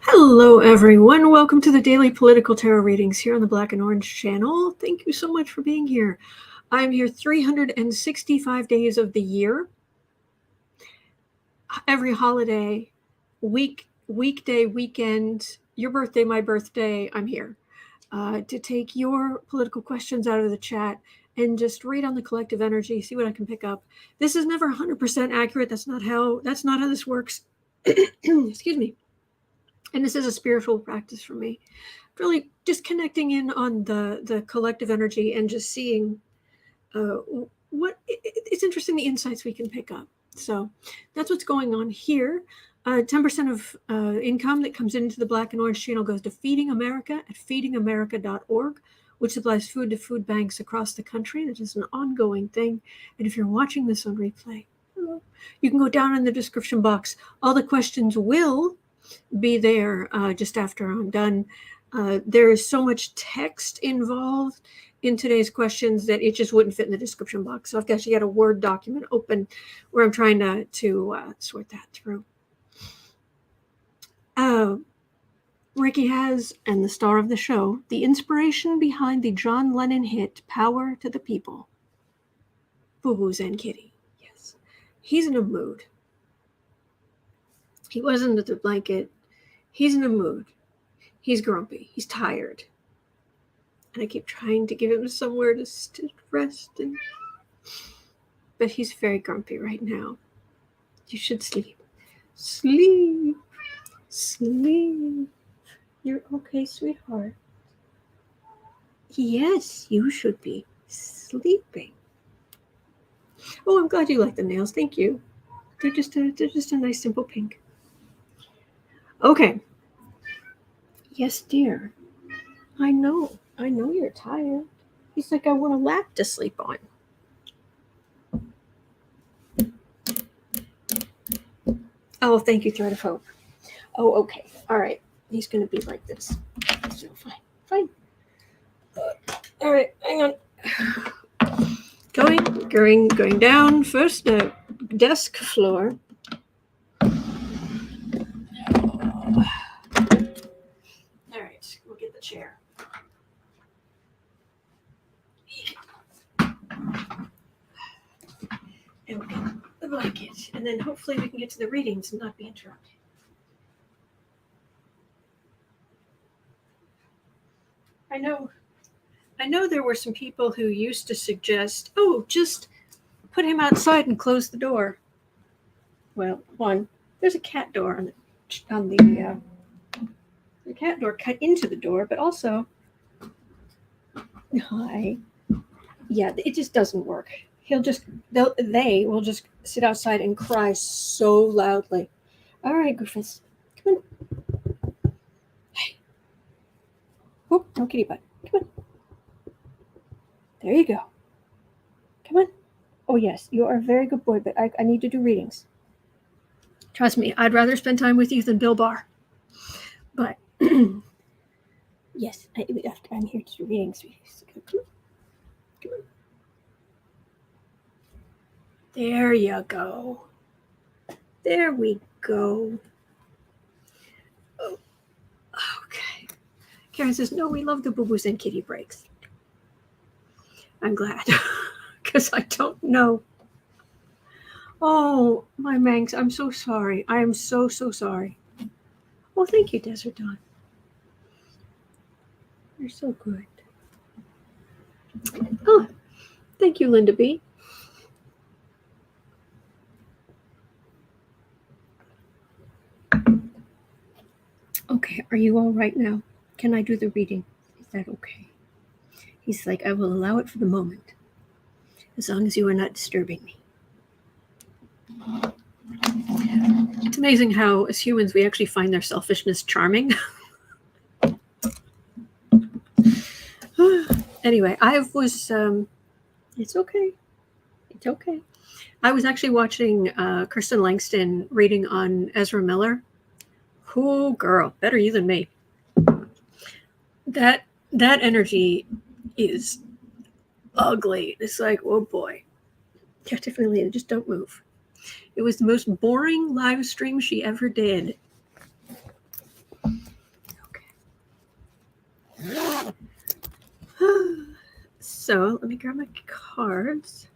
Hello, everyone. Welcome to the Daily Political Tarot Readings here on the Black and Orange channel. Thank you so much for being here. I'm here 365 days of the year. Every holiday, weekday, weekend, your birthday, my birthday, I'm here to take your political questions out of the chat and just read on the collective energy, see what I can pick up. This is never 100% accurate. That's not how this works. Excuse me. And this is a spiritual practice for me, really just connecting in on the collective energy and just seeing what it's interesting, the insights we can pick up. So that's what's going on here. 10% of income that comes into the Black and Orange channel goes to Feeding America at feedingamerica.org, which supplies food to food banks across the country. That is an ongoing thing. And if you're watching this on replay, you can go down in the description box. All the questions will be there just after I'm done. There is so much text involved in today's questions that it just wouldn't fit in the description box. So I've actually got a Word document open where I'm trying to sort that through. Ricky has, and the star of the show, the inspiration behind the John Lennon hit Power to the People. Boo-boos and Kitty. Yes. He's in a mood. He was under the blanket. He's in a mood. He's grumpy. He's tired. And I keep trying to give him somewhere to rest. But he's very grumpy right now. You should sleep. Sleep. Sleep. You're okay, sweetheart. Yes, you should be sleeping. Oh, I'm glad you like the nails. Thank you. They're just a nice, simple pink. Okay. Yes, dear. I know you're tired. He's like, I want a lap to sleep on. Oh, thank you, Thread of Hope. Oh, okay. All right. He's going to be like this. So fine. All right, hang on. Going down. First, the desk floor. Chair. And we'll get the blanket. And then hopefully we can get to the readings and not be interrupted. I know there were some people who used to suggest, just put him outside and close the door. Well, there's a cat door on the cat door cut into the door, but also, it just doesn't work. They will just sit outside and cry so loudly. All right, Goofus, come on. Hey. Whoop, no kitty butt. Come on. There you go. Come on. Oh, yes, you are a very good boy, but I need to do readings. Trust me, I'd rather spend time with you than Bill Barr. But yes, I'm here to do readings. Come on. There you go. There we go. Oh, okay. Karen says, no, we love the boo-boos and kitty breaks. I'm glad, because I don't know. Oh, my Manx, I'm so sorry. I am so sorry. Oh, thank you, Desert Dawn. You're so good. Oh, thank you, Linda B. Okay, are you all right now? Can I do the reading? Is that okay? He's like, I will allow it for the moment, as long as you are not disturbing me. It's amazing how, as humans, we actually find their selfishness charming. Anyway, it's okay. It's okay. I was actually watching Kirsten Langston reading on Ezra Miller. Oh, girl, better you than me. That energy is ugly. It's like, oh boy. Yeah, definitely, just don't move. It was the most boring live stream she ever did. So let me grab my cards.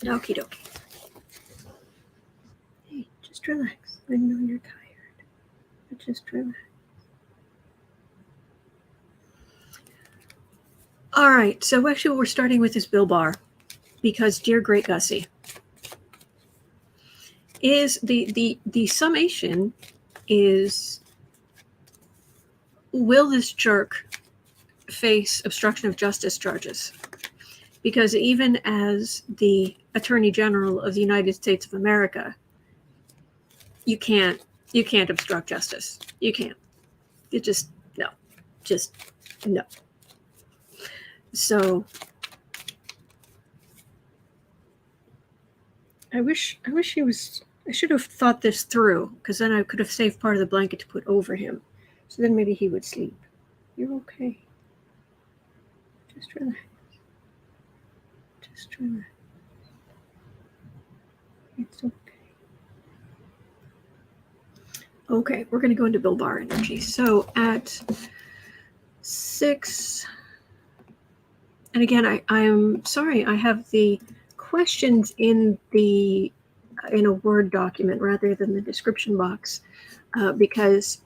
Okie dokie. Hey, just relax. I know you're tired, but just relax. All right, so actually what we're starting with is Bill Barr, because dear great Gussie, is the summation is, will this jerk face obstruction of justice charges? Because even as the Attorney General of the United States of America, you can't obstruct justice. You can't. You just no. So I wish he was. I should have thought this through, because then I could have saved part of the blanket to put over him. So then maybe he would sleep. You're okay. Just relax. Just relax. It's okay. Okay, we're going to go into Bill Barr energy. So at 6, and again, I'm sorry, I have the questions in a Word document rather than the description box, because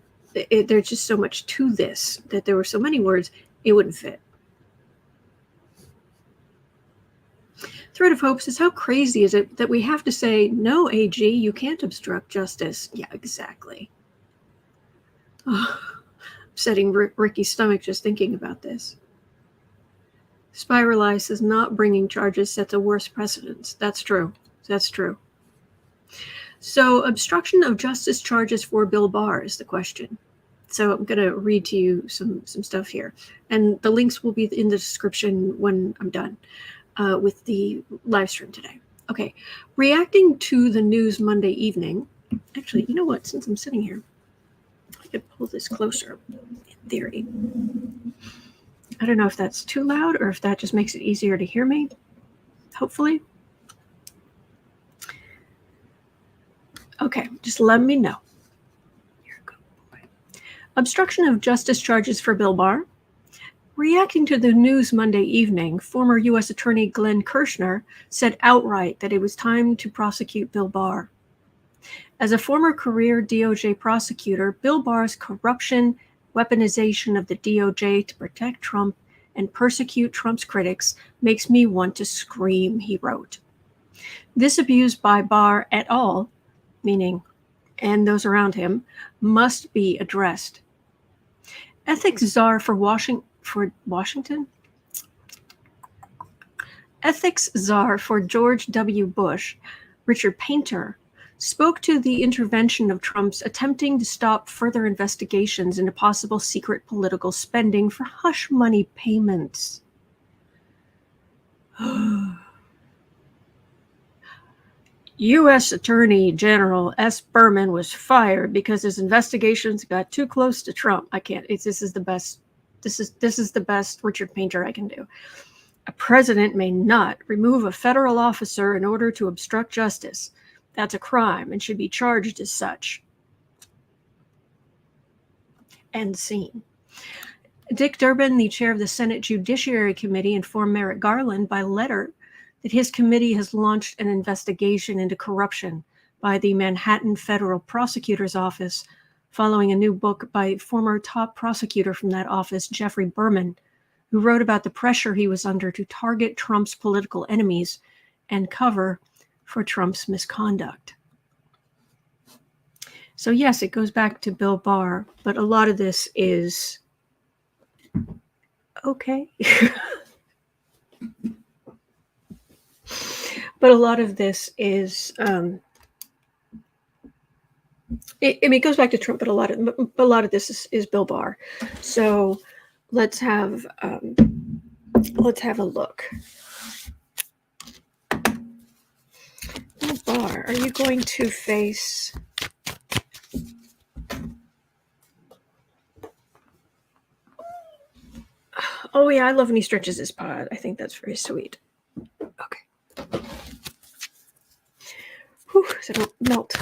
there's just so much to this that there were so many words, it wouldn't fit. Thread of Hope says, how crazy is it that we have to say, no, AG, you can't obstruct justice? Yeah, exactly. Oh, upsetting Ricky's stomach just thinking about this. Spiralize says, not bringing charges sets a worse precedent. That's true. That's true. So obstruction of justice charges for Bill Barr is the question. So I'm going to read to you some stuff here. And the links will be in the description when I'm done with the live stream today. Okay. Reacting to the news Monday evening. Actually, you know what? Since I'm sitting here, I could pull this closer in theory. I don't know if that's too loud or if that just makes it easier to hear me. Hopefully. Okay, just let me know. Here we go. Obstruction of justice charges for Bill Barr. Reacting to the news Monday evening, former U.S. Attorney Glenn Kirshner said outright that it was time to prosecute Bill Barr. As a former career DOJ prosecutor, Bill Barr's corruption, weaponization of the DOJ to protect Trump and persecute Trump's critics makes me want to scream, he wrote. This abuse by Barr et al., meaning, and those around him, must be addressed. Ethics czar for Washington? Ethics czar for George W. Bush, Richard Painter, spoke to the intervention of Trump's attempting to stop further investigations into possible secret political spending for hush money payments. U.S. Attorney General S. Berman was fired because his investigations got too close to Trump. I can't. This is the best. This is the best Richard Painter I can do. A president may not remove a federal officer in order to obstruct justice. That's a crime and should be charged as such. End scene. Dick Durbin, the chair of the Senate Judiciary Committee, informed Merrick Garland by letter that his committee has launched an investigation into corruption by the Manhattan Federal Prosecutor's Office, following a new book by former top prosecutor from that office, Geoffrey Berman, who wrote about the pressure he was under to target Trump's political enemies and cover for Trump's misconduct. So yes, it goes back to Bill Barr, but a lot of this is okay. But a lot of this is, it goes back to Trump, but a lot of this is Bill Barr. So let's have a look. Bill Barr, are you going to face? Oh yeah, I love when he stretches his pod. I think that's very sweet. Okay. Whew, so don't melt.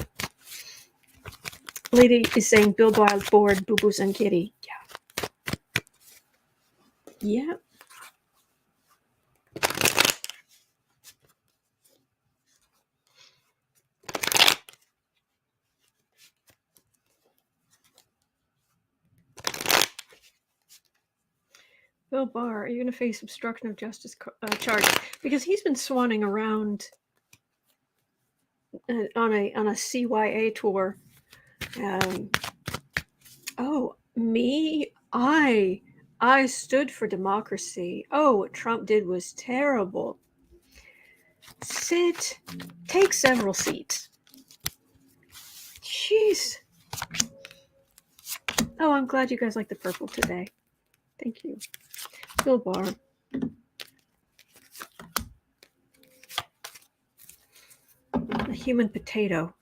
Lady is saying Bill Barr bored, boo-boos and kitty. Yeah. Yeah. Bill Barr, are you going to face obstruction of justice charges? Because he's been swanning around on a CYA tour. Oh, me? I stood for democracy. Oh, what Trump did was terrible. Sit. Take several seats. Jeez. Oh, I'm glad you guys like the purple today. Thank you. Bill Barr. A human potato.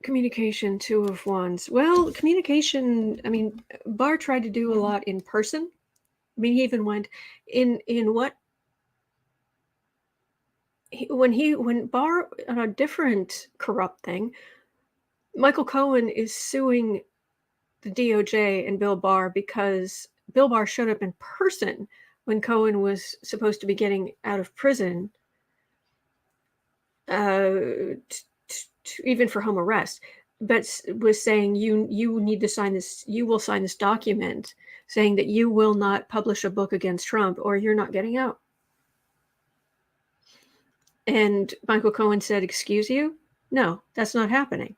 Communication, 2 of wands. Well, communication, I mean, Barr tried to do a lot in person. I mean, he even went in what? When Barr, on a different corrupt thing, Michael Cohen is suing the DOJ and Bill Barr because Bill Barr showed up in person when Cohen was supposed to be getting out of prison, even for home arrest, but was saying you need to sign this. You will sign this document saying that you will not publish a book against Trump or you're not getting out. And Michael Cohen said, "Excuse you? No, that's not happening."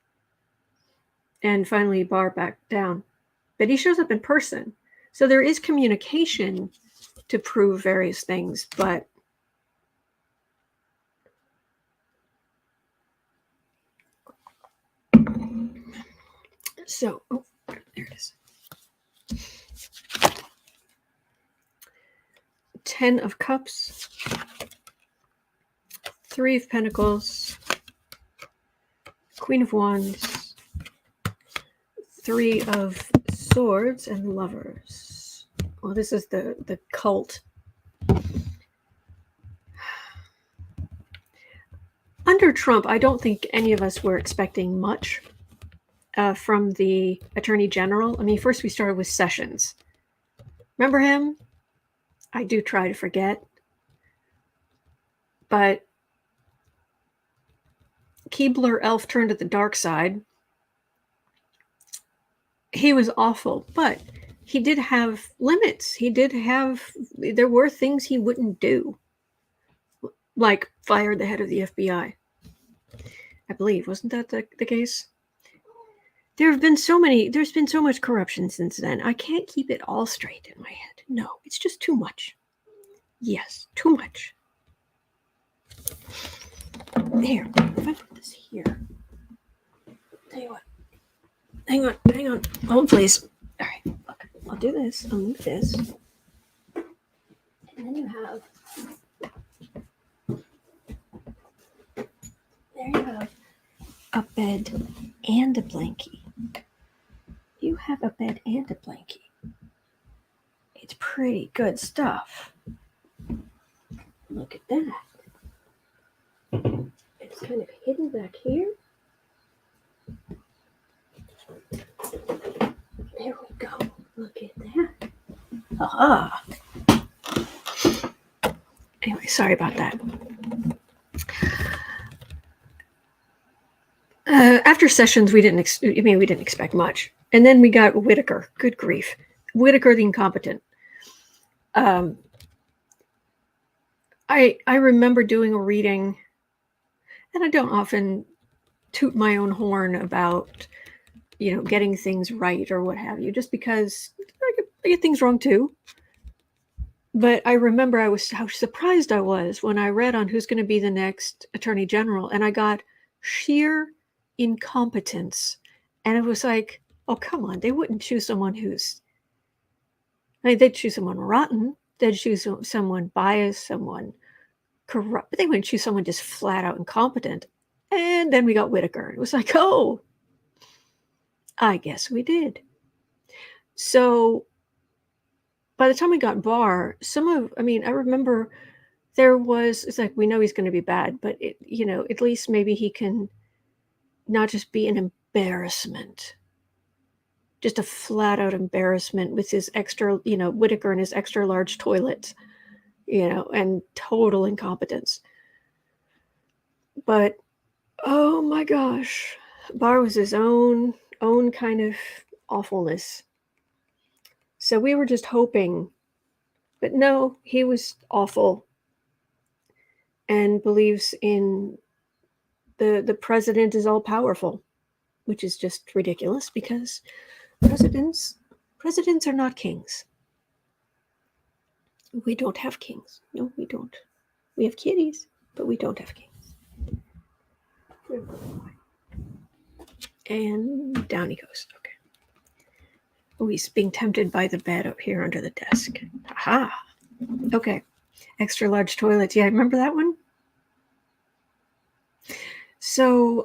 And finally, Barr backed down. But he shows up in person. So there is communication to prove various things, but so, oh, there it is. 10 of Cups, 3 of Pentacles, Queen of Wands, 3 of Swords, and Lovers. Well, this is the cult. Under Trump, I don't think any of us were expecting much from the Attorney General. I mean, first we started with Sessions. Remember him? I do try to forget. But Keebler Elf turned to the dark side. He was awful, but he did have limits. There were things he wouldn't do. Like fired the head of the FBI. I believe. Wasn't that the case? There's been so much corruption since then. I can't keep it all straight in my head. No, it's just too much. Yes, too much. There, if I put this here. Tell you what. Hang on. Hold, please. All right, look. I'll do this. I'll move this. And then you have... There you have a bed and a blankie. You have a bed and a blankie. It's pretty good stuff. Look at that. It's kind of hidden back here. There we go. Look at that. Aha. Anyway, sorry about that. After Sessions, we didn't expect much. And then we got Whitaker. Good grief. Whitaker the incompetent. I remember doing a reading, and I don't often toot my own horn about, getting things right or what have you, just because I get things wrong too. But I remember how surprised I was when I read on who's going to be the next Attorney General, and I got sheer incompetence. And it was like, oh, come on. They wouldn't choose someone they'd choose someone rotten. They'd choose someone biased, someone corrupt. But they wouldn't choose someone just flat out incompetent. And then we got Whitaker. It was like, oh, I guess we did. So by the time we got Barr, I remember it's like, we know he's going to be bad, but at least maybe he can not just be an embarrassment, just a flat out embarrassment with his extra, Whitaker and his extra large toilet, and total incompetence. But, oh my gosh, Barr was his own own kind of awfulness. So we were just hoping, but no, he was awful and believes in the president is all powerful, which is just ridiculous because presidents are not kings. We don't have kings. No, we don't. We have kitties, but we don't have kings. And down he goes. Okay. Oh, he's being tempted by the bed up here under the desk. Aha. Okay. Extra large toilets. Yeah, remember that one? So,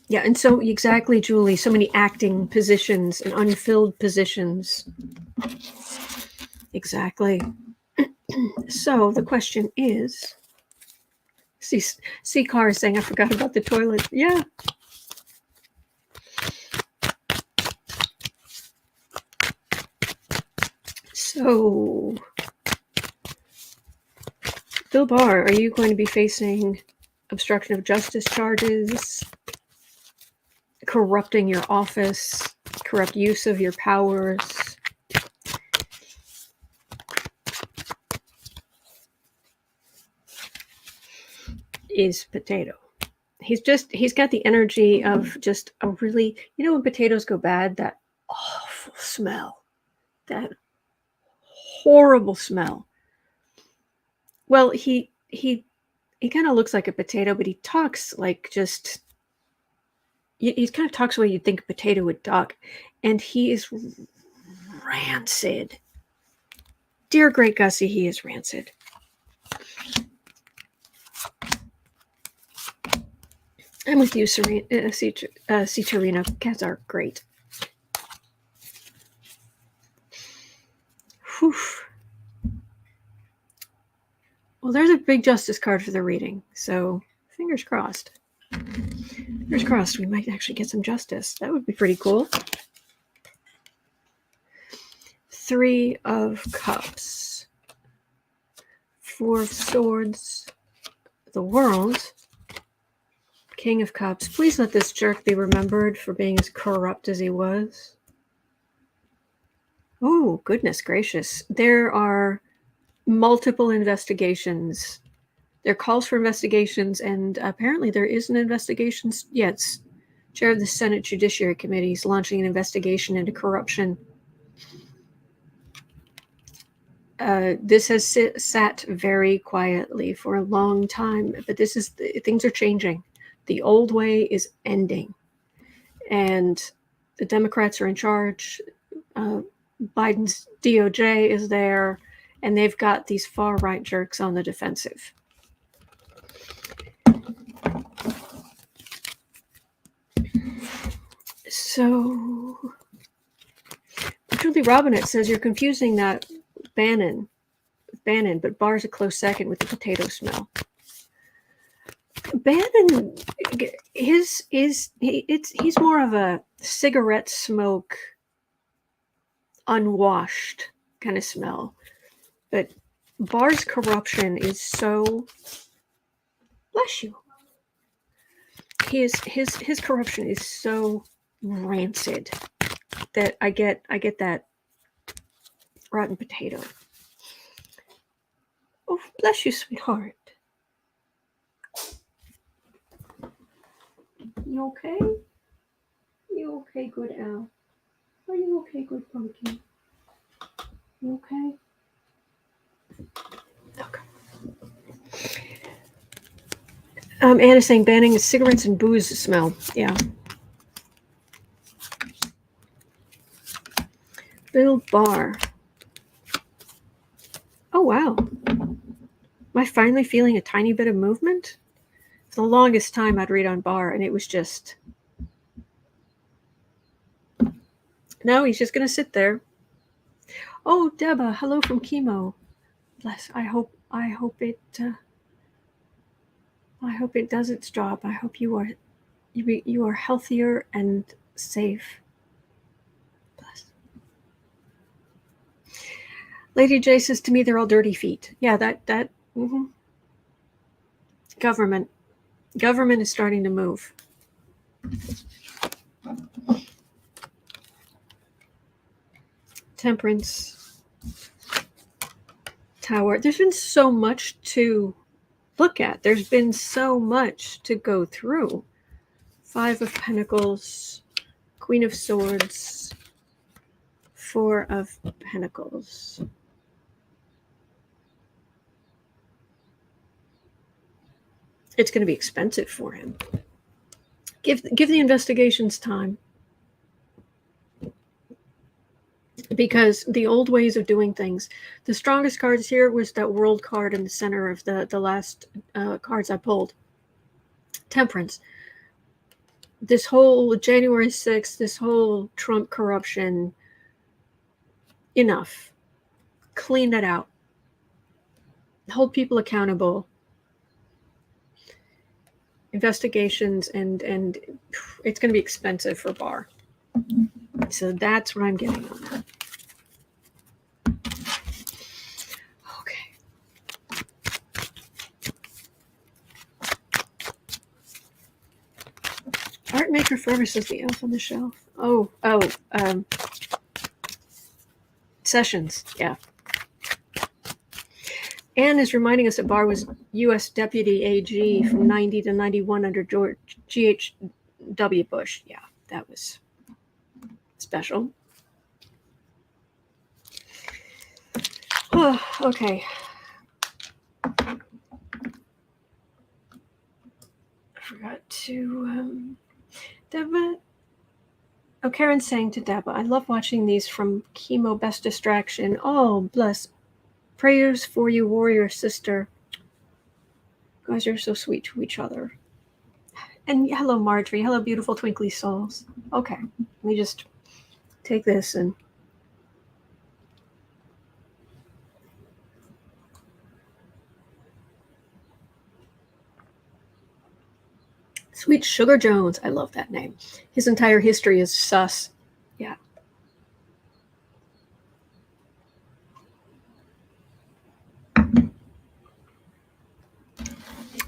yeah, and so exactly, Julie, so many acting positions and unfilled positions. Exactly. So the question is, see Car saying, I forgot about the toilet. Yeah. So, Bill Barr, are you going to be facing obstruction of justice charges, corrupting your office, corrupt use of your powers? Is Potato. He's got the energy of just a really, when potatoes go bad, that awful smell, that horrible smell. Well, he kind of looks like a potato, but he talks like just, he kind of talks the way you'd think a potato would talk, and he is rancid. Dear great Gussie, he is rancid. I'm with you, Citarino. Cats are great. Whew. Well, there's a big justice card for the reading, so fingers crossed. Fingers crossed we might actually get some justice. That would be pretty cool. 3 of Cups. 4 of Swords. The World. King of Cups. Please let this jerk be remembered for being as corrupt as he was. Oh, goodness gracious. There are multiple investigations. There are calls for investigations, and apparently there is an investigation. Yes, chair of the Senate Judiciary Committee is launching an investigation into corruption. This has sat very quietly for a long time, but things are changing. The old way is ending, and the Democrats are in charge. Biden's DOJ is there, and they've got these far-right jerks on the defensive. So, Julie Robinette says you're confusing that Bannon, but Barr's a close second with the potato smell. Bannon, he's more of a cigarette smoke, unwashed kind of smell, but Barr's corruption is so. Bless you. His corruption is so rancid that I get that rotten potato. Oh, bless you, sweetheart. You okay? You okay, good Al? Are you okay, good pumpkin? You okay? Okay. Anna's saying banning cigarettes and booze smell. Yeah. Bill Barr. Oh, wow. Am I finally feeling a tiny bit of movement? For the longest time I'd read on Barr, and it was just... No, he's just going to sit there. Oh, Deba, hello from chemo. Bless. I hope it does its job. I hope you are healthier and safe. Bless. Lady J says to me, they're all dirty feet. Yeah, that. Mm-hmm. Government is starting to move. Temperance. Tower. There's been so much to look at. There's been so much to go through. 5 of Pentacles, Queen of Swords, 4 of Pentacles. It's going to be expensive for him. Give the investigations time. Because the old ways of doing things. The strongest cards here was that World card in the center of the last cards I pulled. Temperance. This whole January 6th, this whole Trump corruption, enough. Clean it out. Hold people accountable. Investigations, and it's going to be expensive for Barr. So that's what I'm getting on that. Okay. Art maker forever says the elf on the shelf. Sessions, yeah. Anne is reminding us that Barr was U.S. Deputy AG from 90 to 91 under George G.H.W. Bush. Yeah, that was special. Oh, okay. I forgot to... Deborah... Oh, Karen's saying to Deborah, I love watching these from chemo, best distraction. Oh, bless. Prayers for you, warrior sister. You guys are so sweet to each other. And hello, Marjorie. Hello, beautiful twinkly souls. Okay, let me just take this and... Sweet Sugar Jones. I love that name. His entire history is sus. Yeah.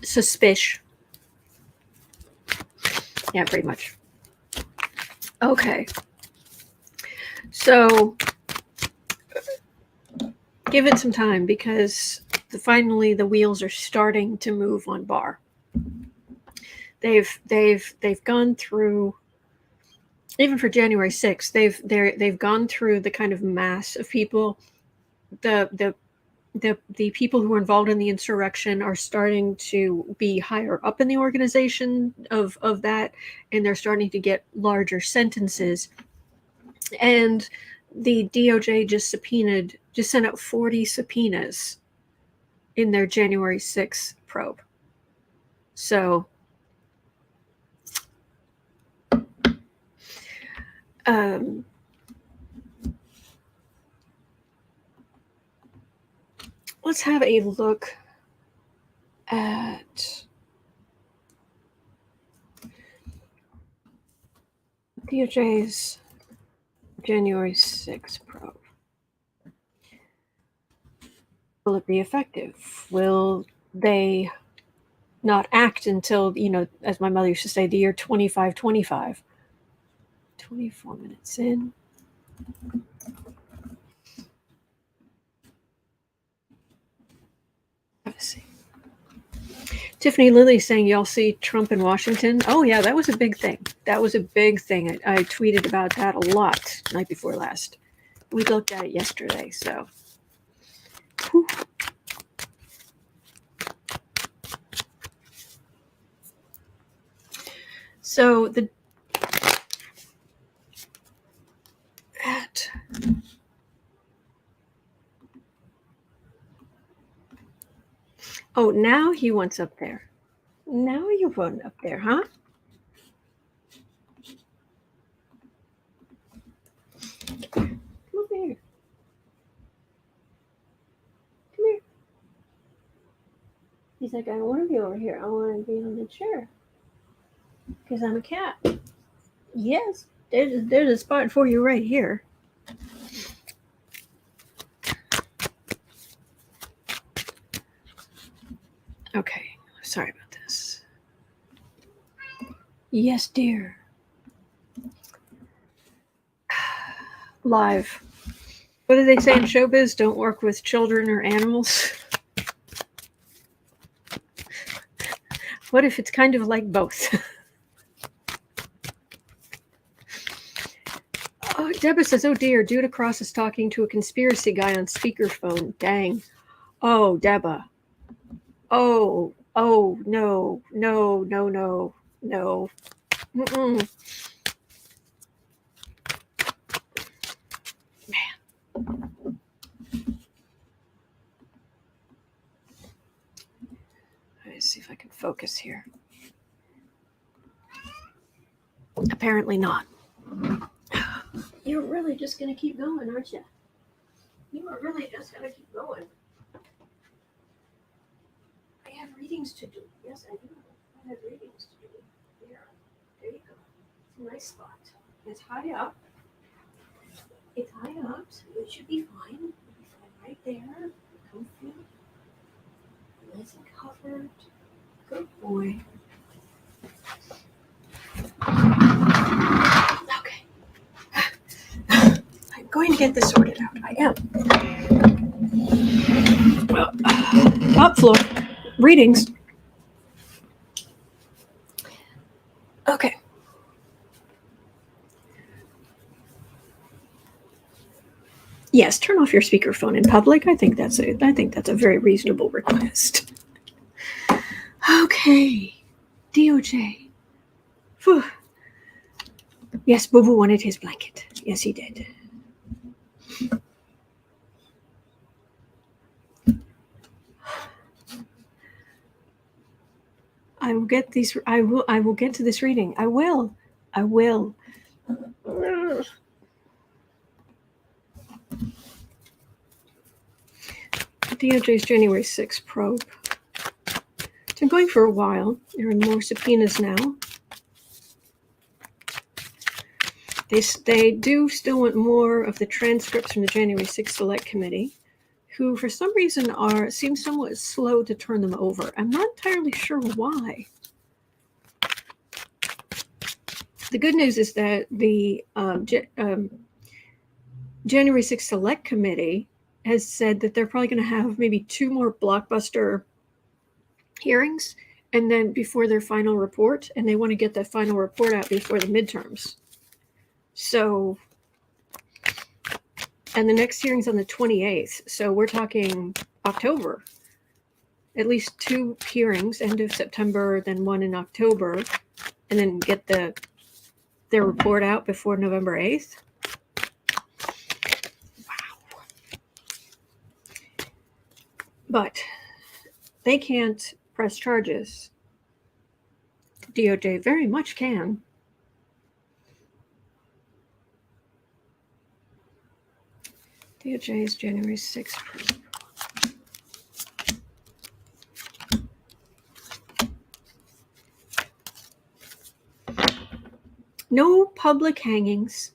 Suspicious. Yeah, pretty much. Okay. So give it some time, because finally the wheels are starting to move on Barr. They've gone through, even for January 6th, they've gone through the kind of mass of people. The people who were involved in the insurrection are starting to be higher up in the organization of that, and they're starting to get larger sentences. And the DOJ just sent out 40 subpoenas in their January 6th probe. So let's have a look at DOJ's January 6th probe. Will it be effective? Will they not act until, as my mother used to say, the year 2525? 24 minutes in. Let's see. Tiffany Lilly saying, y'all see Trump in Washington? Oh, yeah, that was a big thing. That was a big thing. I tweeted about that a lot night before last. We looked at it yesterday, so. Whew. So oh, now he wants up there. Now you want up there, huh? Come over here. Come here. He's like, I don't want to be over here. I want to be on the chair. Because I'm a cat. Yes, there's a spot for you right here. Okay, sorry about this. Yes, dear. live. What do they say in showbiz? Don't work with children or animals. What if it's kind of like both? Oh, Deborah says, oh dear, Judah Cross is talking to a conspiracy guy on speakerphone. Dang. Oh, Deborah. Oh, no. Mm-mm. Man. Let's see if I can focus here. Apparently not. You're really just going to keep going, aren't you? You are really just going to keep going. I have readings to do. Yes, I do. I have readings to do. There you go. It's a nice spot. It's high up. It's high up, so it should be fine. It'll be fine right there. Comfy. Nice and covered. Good boy. Okay. I'm going to get this sorted out. I am. Well, top floor. Readings. Okay. Yes, turn off your speakerphone in public. I think that's a very reasonable request. Okay. DOJ. Whew. Yes, Boo Boo wanted his blanket. Yes, he did. I will get these. I will get to this reading. I will. DOJ's January 6th probe. It's been going for a while. There are more subpoenas now. They do still want more of the transcripts from the January 6th Select Committee, who for some reason seem somewhat slow to turn them over. I'm not entirely sure why. The good news is that the January 6th Select Committee has said that they're probably going to have maybe 2 more blockbuster hearings, and then before their final report, and they want to get that final report out before the midterms. So, and the next hearing's on the 28th, so we're talking October. At least 2 hearings, end of September, then 1 in October, and then get their report out before November 8th. Wow. But they can't press charges. DOJ very much can. DOJ's January 6th. No public hangings.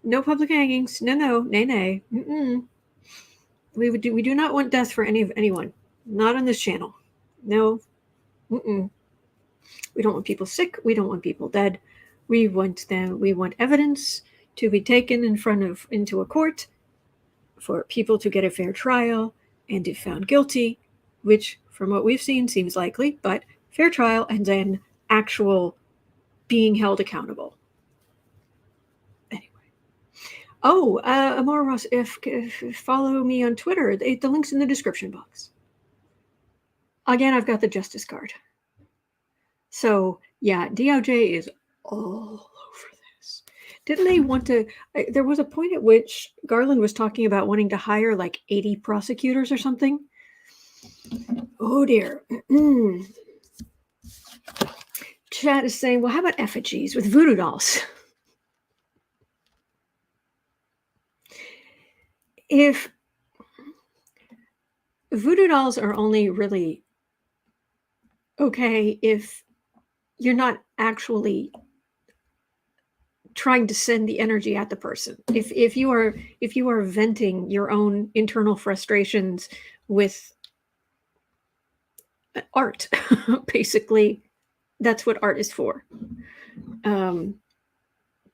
No public hangings. No. Nay. Mm-mm. We do not want death for anyone. Not on this channel. No. Mm-mm. We don't want people sick. We don't want people dead. We want evidence to be taken into a court for people to get a fair trial and if found guilty, which from what we've seen seems likely, but fair trial and then actual being held accountable. Anyway. Oh, Amara Ross, if follow me on Twitter, the link's in the description box. Again, I've got the Justice card. So, yeah, DOJ is all over this. Didn't they want to... There was a point at which Garland was talking about wanting to hire like 80 prosecutors or something. Oh, dear. Chat is saying, well, how about effigies with voodoo dolls? If voodoo dolls are only really okay if you're not actually trying to send the energy at the person. If you are venting your own internal frustrations with art, basically, that's what art is for.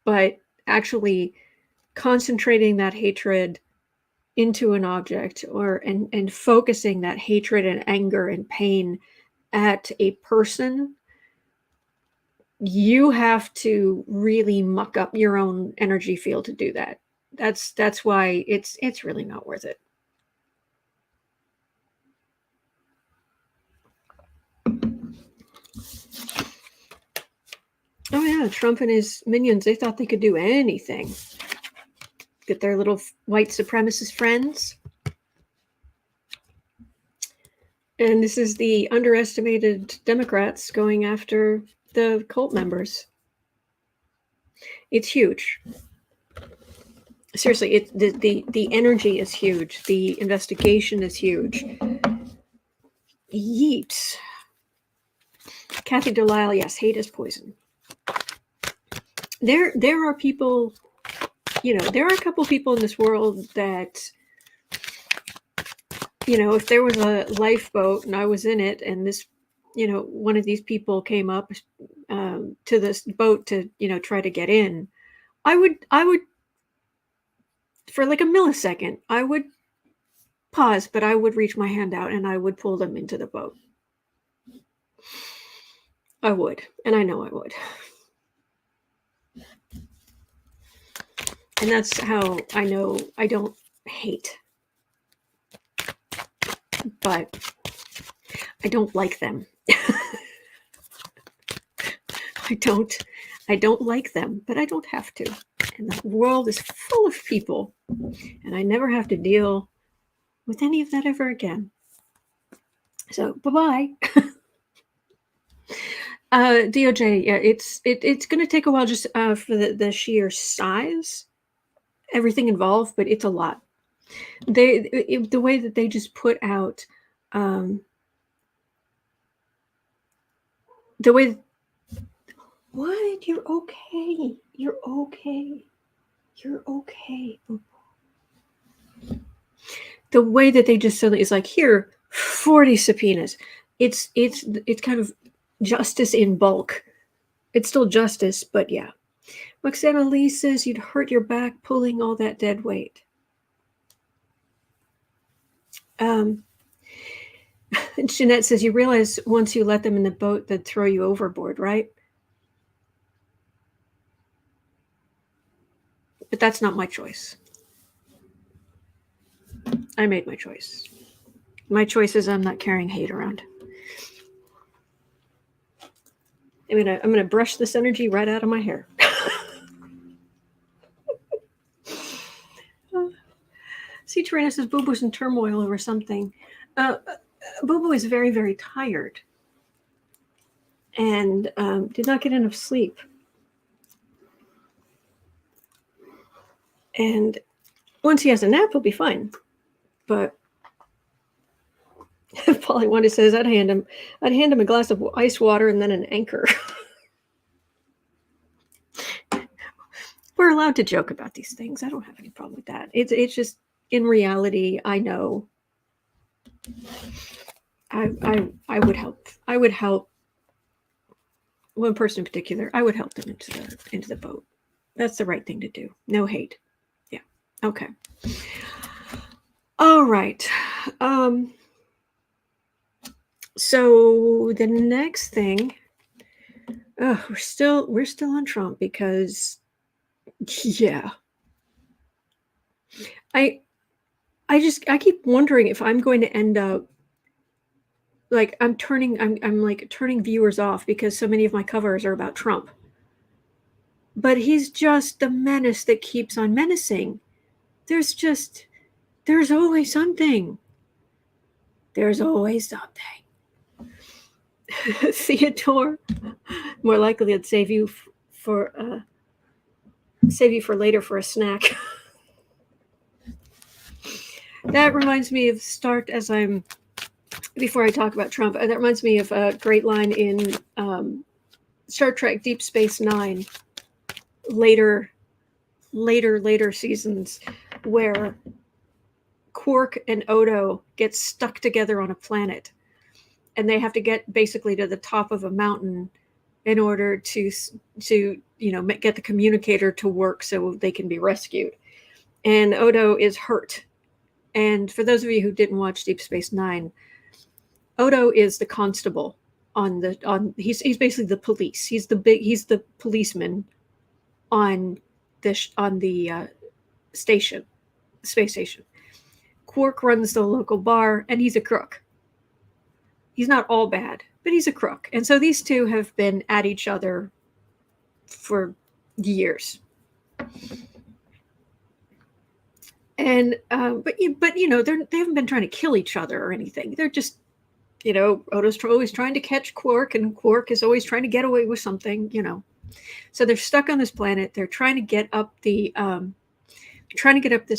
but actually concentrating that hatred into an object, and focusing that hatred and anger and pain at a person, you have to really muck up your own energy field to do that. That's why it's really not worth it. Oh yeah, Trump and his minions, they thought they could do anything. Get their little white supremacist friends. And this is the underestimated Democrats going after the cult members. It's huge. Seriously, the energy is huge. The investigation is huge. Yeet. Kathy Delisle, yes, hate is poison. There are people, there are a couple people in this world that, if there was a lifeboat and I was in it, and this, one of these people came up to this boat to, try to get in, I would, for like a millisecond, I would pause, but I would reach my hand out and I would pull them into the boat. I would, and I know I would. And that's how I know I don't hate. But I don't like them. I don't like them, but I don't have to. And the world is full of people, and I never have to deal with any of that ever again. So bye-bye. DOJ, yeah, it's going to take a while just for the sheer size, everything involved, but it's a lot. The way that they just put out the way. What? You're okay. You're okay. You're okay. The way that they just suddenly is like, here, 40 subpoenas. It's kind of justice in bulk. It's still justice, but yeah. Roxana Lee says you'd hurt your back pulling all that dead weight. Jeanette says you realize once you let them in the boat, they'd throw you overboard, right? But that's not my choice. I made my choice. My choice is I'm not carrying hate around. I'm gonna brush this energy right out of my hair. See, Tarina says Boo Boo's in turmoil over something. Boo Boo is very, very tired and did not get enough sleep. And once he has a nap, he'll be fine. But Polly Wanda says I'd hand him a glass of ice water and then an anchor. We're allowed to joke about these things. I don't have any problem with that. It's just, in reality, I know I would help. I would help one person in particular. I would help them into the boat. That's the right thing to do. No hate. Yeah. Okay. All right. So the next thing, we're still on Trump because, yeah. I keep wondering if I'm going to end up like I'm like turning viewers off because so many of my covers are about Trump. But he's just the menace that keeps on menacing. There's always something. There's always something. Theodore, more likely I'd save you for later for a snack. That reminds me of before I talk about Trump, that reminds me of a great line in Star Trek Deep Space Nine, later seasons, where Quark and Odo get stuck together on a planet, and they have to get basically to the top of a mountain in order to get the communicator to work so they can be rescued. And Odo is hurt. And for those of you who didn't watch Deep Space Nine, Odo is the constable he's basically the police. He's the policeman on the space station. Quark runs the local bar, and he's a crook. He's not all bad, but he's a crook. And so these two have been at each other for years. And but they haven't been trying to kill each other or anything. They're just, Odo's always trying to catch Quark, and Quark is always trying to get away with something. So they're stuck on this planet. They're trying to get up this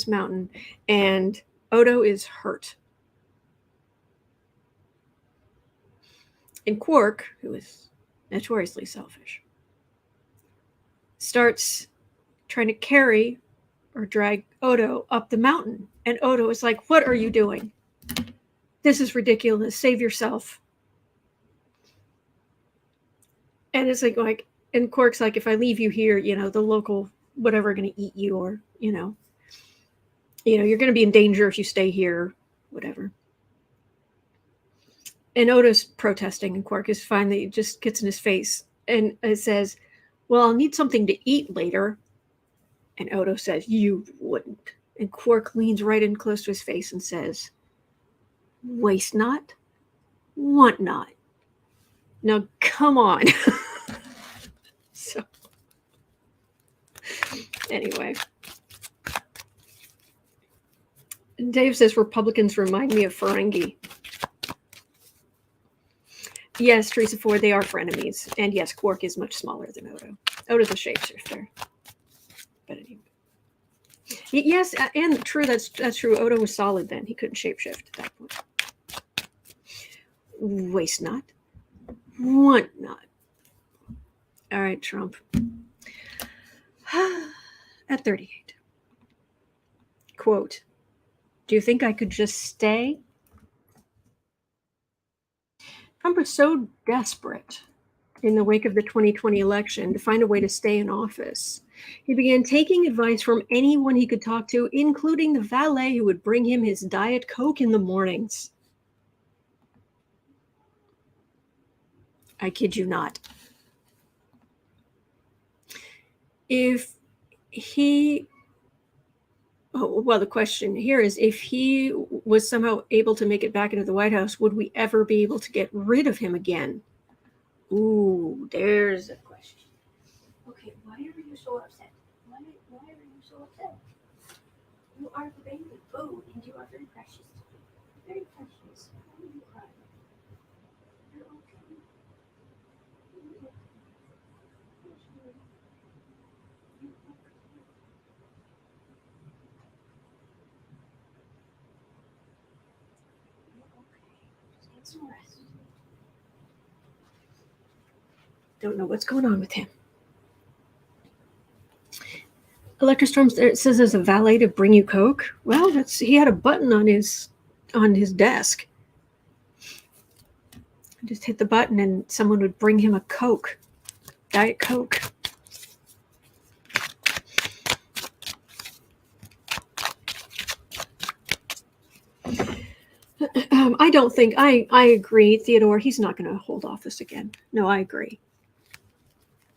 mountain, and Odo is hurt. And Quark, who is notoriously selfish, starts trying to carry or drag Odo up the mountain. And Odo is like, "What are you doing? This is ridiculous. Save yourself." And it's like, and Quark's like, "If I leave you here, the local whatever are going to eat you, or, you're going to be in danger if you stay here, whatever." And Odo's protesting, and Quark is finally just gets in his face. And it says, "Well, I'll need something to eat later." And Odo says, "You wouldn't." And Quark leans right in close to his face and says, "Waste not, want not." Now, come on. So, anyway. Dave says, "Republicans remind me of Ferengi." Yes, Teresa Ford, they are frenemies. And yes, Quark is much smaller than Odo. Odo's a shapeshifter. But anyway. Yes, and true, that's true. Odo was solid then. He couldn't shapeshift at that point. Waste not, want not. All right, Trump. At 38. Quote, "Do you think I could just stay?" Trump was so desperate in the wake of the 2020 election to find a way to stay in office. He began taking advice from anyone he could talk to, including the valet who would bring him his Diet Coke in the mornings. I kid you not. The question here is, if he was somehow able to make it back into the White House, would we ever be able to get rid of him again? Ooh, there's a question. Okay, why are you so upset? Why are you so upset? You are the baby. Oh, and you are very precious. Very precious. Why are you crying? You're okay. Some rest. Don't know what's going on with him. Electrostorm says there's a valet to bring you Coke. Well, he had a button on his desk. Just hit the button and someone would bring him a Coke, Diet Coke. I don't think, I agree, Theodore, he's not going to hold office again. No, I agree.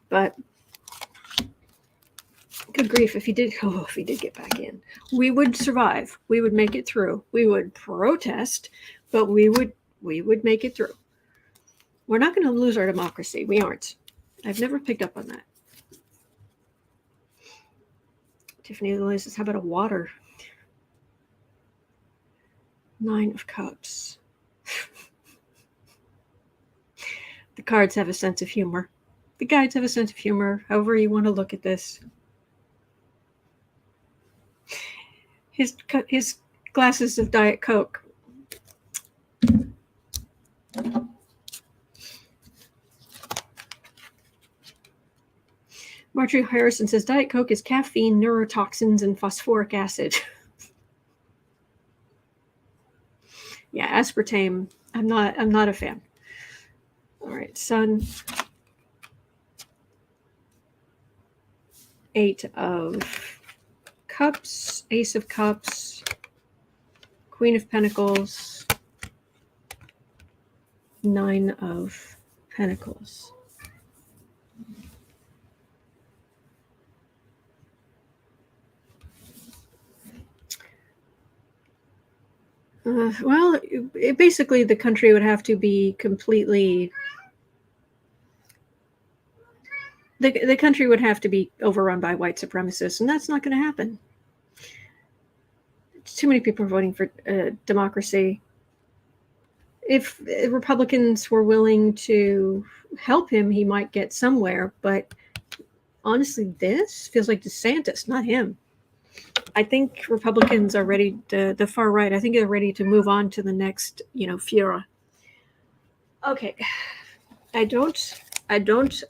But good grief, if he did get back in, we would survive. We would make it through. We would protest, but we would make it through. We're not going to lose our democracy. We aren't. I've never picked up on that. Tiffany Lewis says, how about a water? 9 of Cups. The cards have a sense of humor. The guides have a sense of humor, however you want to look at this. His glasses of Diet Coke. Marjorie Harrison says Diet Coke is caffeine, neurotoxins, and phosphoric acid. Yeah, aspartame. I'm not a fan. All right, Sun. 8 of Cups, Ace of Cups, Queen of Pentacles, 9 of Pentacles. Well, basically the country would have to be completely... The country would have to be overrun by white supremacists, and that's not going to happen. Too many people are voting for democracy. If Republicans were willing to help him, he might get somewhere, but honestly, this feels like DeSantis, not him. I think Republicans are ready to, the far right, I think they're ready to move on to the next, Fura. Okay. I don't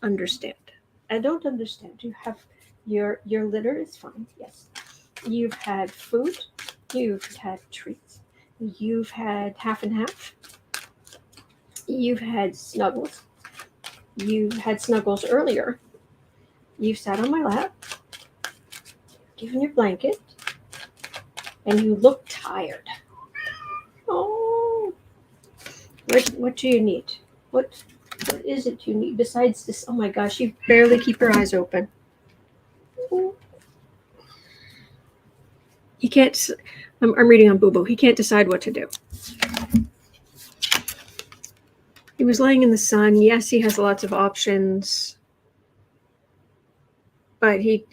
understand. I don't understand. You have your litter is fine. Yes. You've had food. You've had treats. You've had half and half. You've had snuggles. You had snuggles earlier. You've sat on my lap, given your blanket, and you look tired. Oh, what do you need? What is it you need besides this? Oh my gosh, you barely keep your eyes open. He can't. I'm reading on Boo Boo. He can't decide what to do. He was laying in the sun. Yes, he has lots of options, but he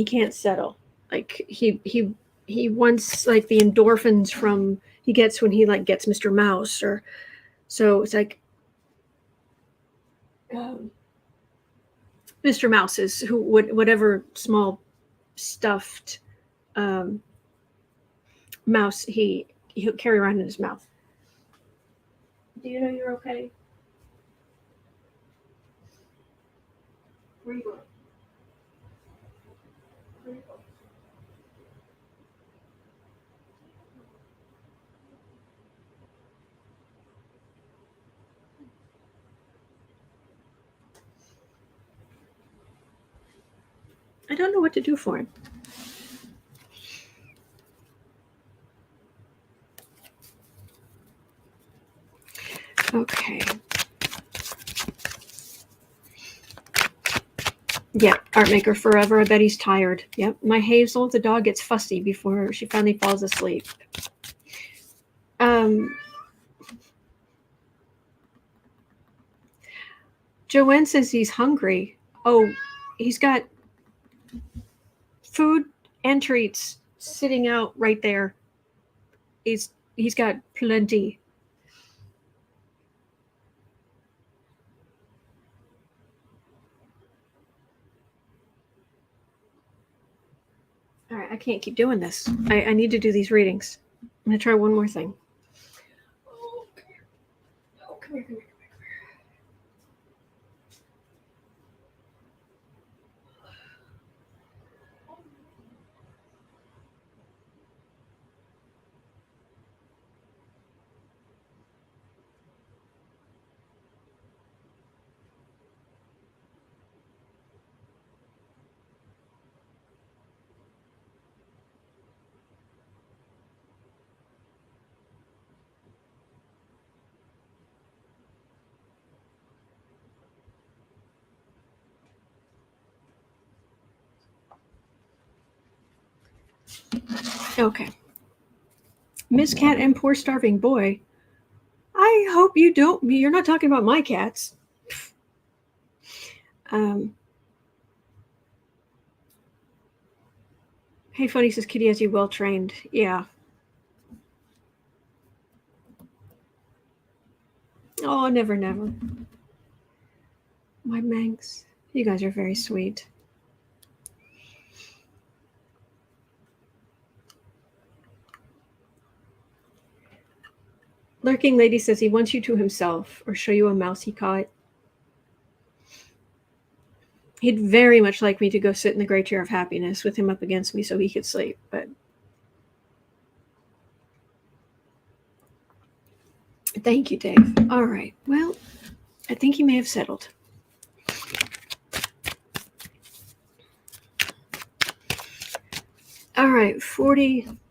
can't settle. Like he wants like the endorphins from he gets when he like gets Mr. Mouse, or so it's like Mr. Mouse is whatever small stuffed mouse he'll carry around in his mouth. Do you know you're okay? Where are you going? Where are you going? I don't know what to do for him. Okay. Yeah, art maker forever. I bet he's tired. Yep. My Hazel, the dog, gets fussy before she finally falls asleep. Joanne says he's hungry. Oh, he's got food and treats sitting out right there. He's got plenty. All right, I can't keep doing this. I need to do these readings. I'm going to try one more thing. Oh, come here. Oh, come here, come here. Okay. Miss Cat and Poor Starving Boy. I hope you don't. You're not talking about my cats. Hey, Funny says Kitty has you well trained. Yeah. Oh, never. My Manx. You guys are very sweet. Lurking Lady says he wants you to himself or show you a mouse he caught. He'd very much like me to go sit in the great chair of happiness with him up against me so he could sleep, but thank you, Dave. All right. Well, I think he may have settled. All right,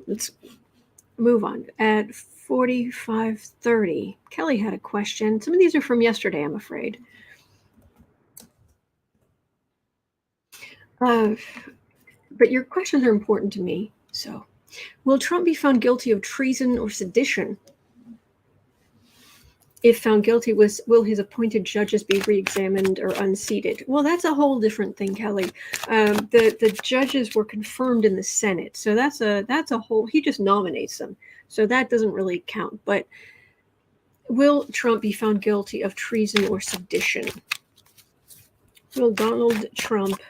let's move on. At 45:30, Kelly had a question. Some of these are from yesterday, I'm afraid. But your questions are important to me. So, will Trump be found guilty of treason or sedition? If found guilty, will his appointed judges be reexamined or unseated? Well, that's a whole different thing, Kelly. The judges were confirmed in the Senate, so that's a whole. He just nominates them, so that doesn't really count. But will Trump be found guilty of treason or sedition? Will Donald Trump,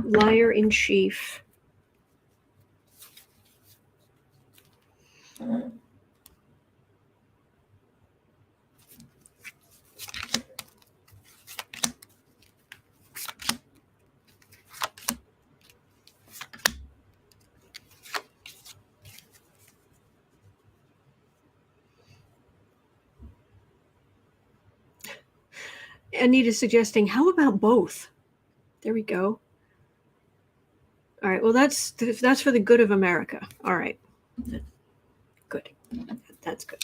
liar in chief, Anita's suggesting, how about both? There we go. All right, well, that's for the good of America. All right, good. That's good.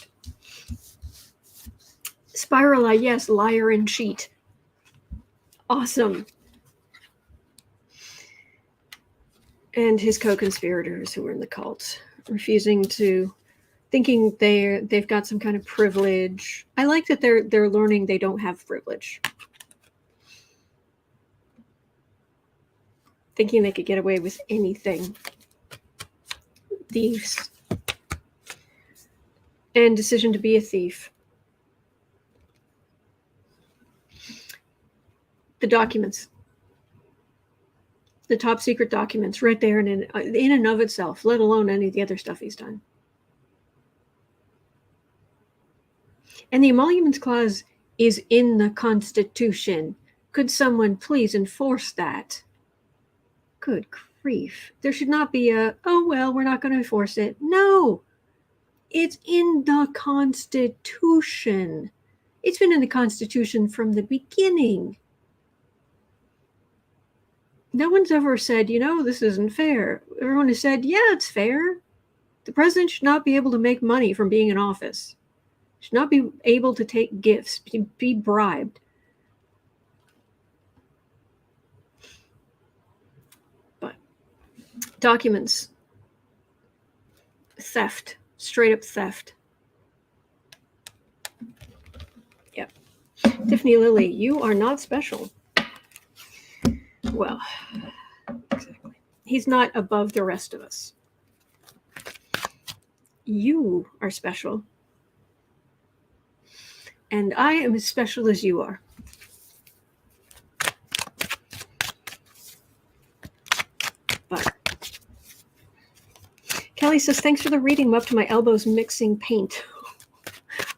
Spiral, yes, liar and cheat. Awesome. And his co-conspirators who were in the cult, thinking they've got some kind of privilege. I like that they're learning they don't have privilege. Thinking they could get away with anything. Thieves. And decision to be a thief. The documents. The top secret documents right there in and of itself, let alone any of the other stuff he's done. And the emoluments clause is in the Constitution. Could someone please enforce that? Good grief. There should not be oh, well, we're not going to enforce it. No, it's in the Constitution. It's been in the Constitution from the beginning. No one's ever said, this isn't fair. Everyone has said, yeah, it's fair. The president should not be able to make money from being in office. Should not be able to take gifts, be bribed. But documents, theft, straight up theft. Yep. Tiffany Lilly, you are not special. Well, exactly. He's not above the rest of us. You are special. And I am as special as you are. But Kelly says, thanks for the reading. I'm up to my elbows mixing paint.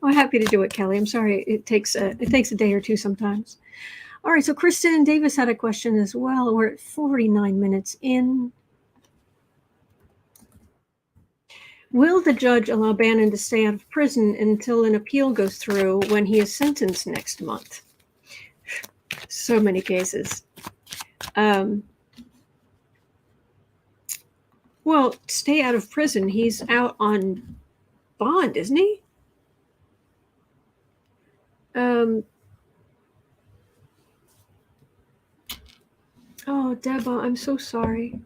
I'm happy to do it, Kelly. I'm sorry. It takes a day or two sometimes. All right, so Kristen and Davis had a question as well. We're at 49 minutes in. Will the judge allow Bannon to stay out of prison until an appeal goes through when he is sentenced next month? So many cases. Well, stay out of prison. He's out on bond, isn't he? Oh, Deba, I'm so sorry.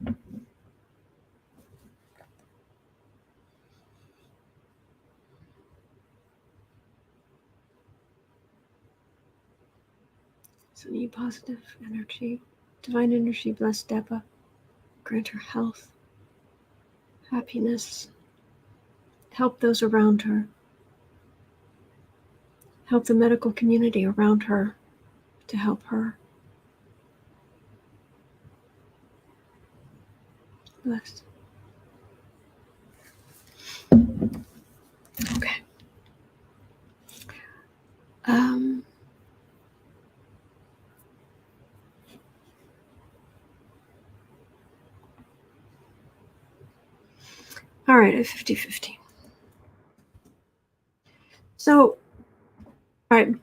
So need positive energy. Divine energy bless Deba. Grant her health, happiness. Help those around her. Help the medical community around her to help her. Bless. Okay. All right, at 50-50. So, all right,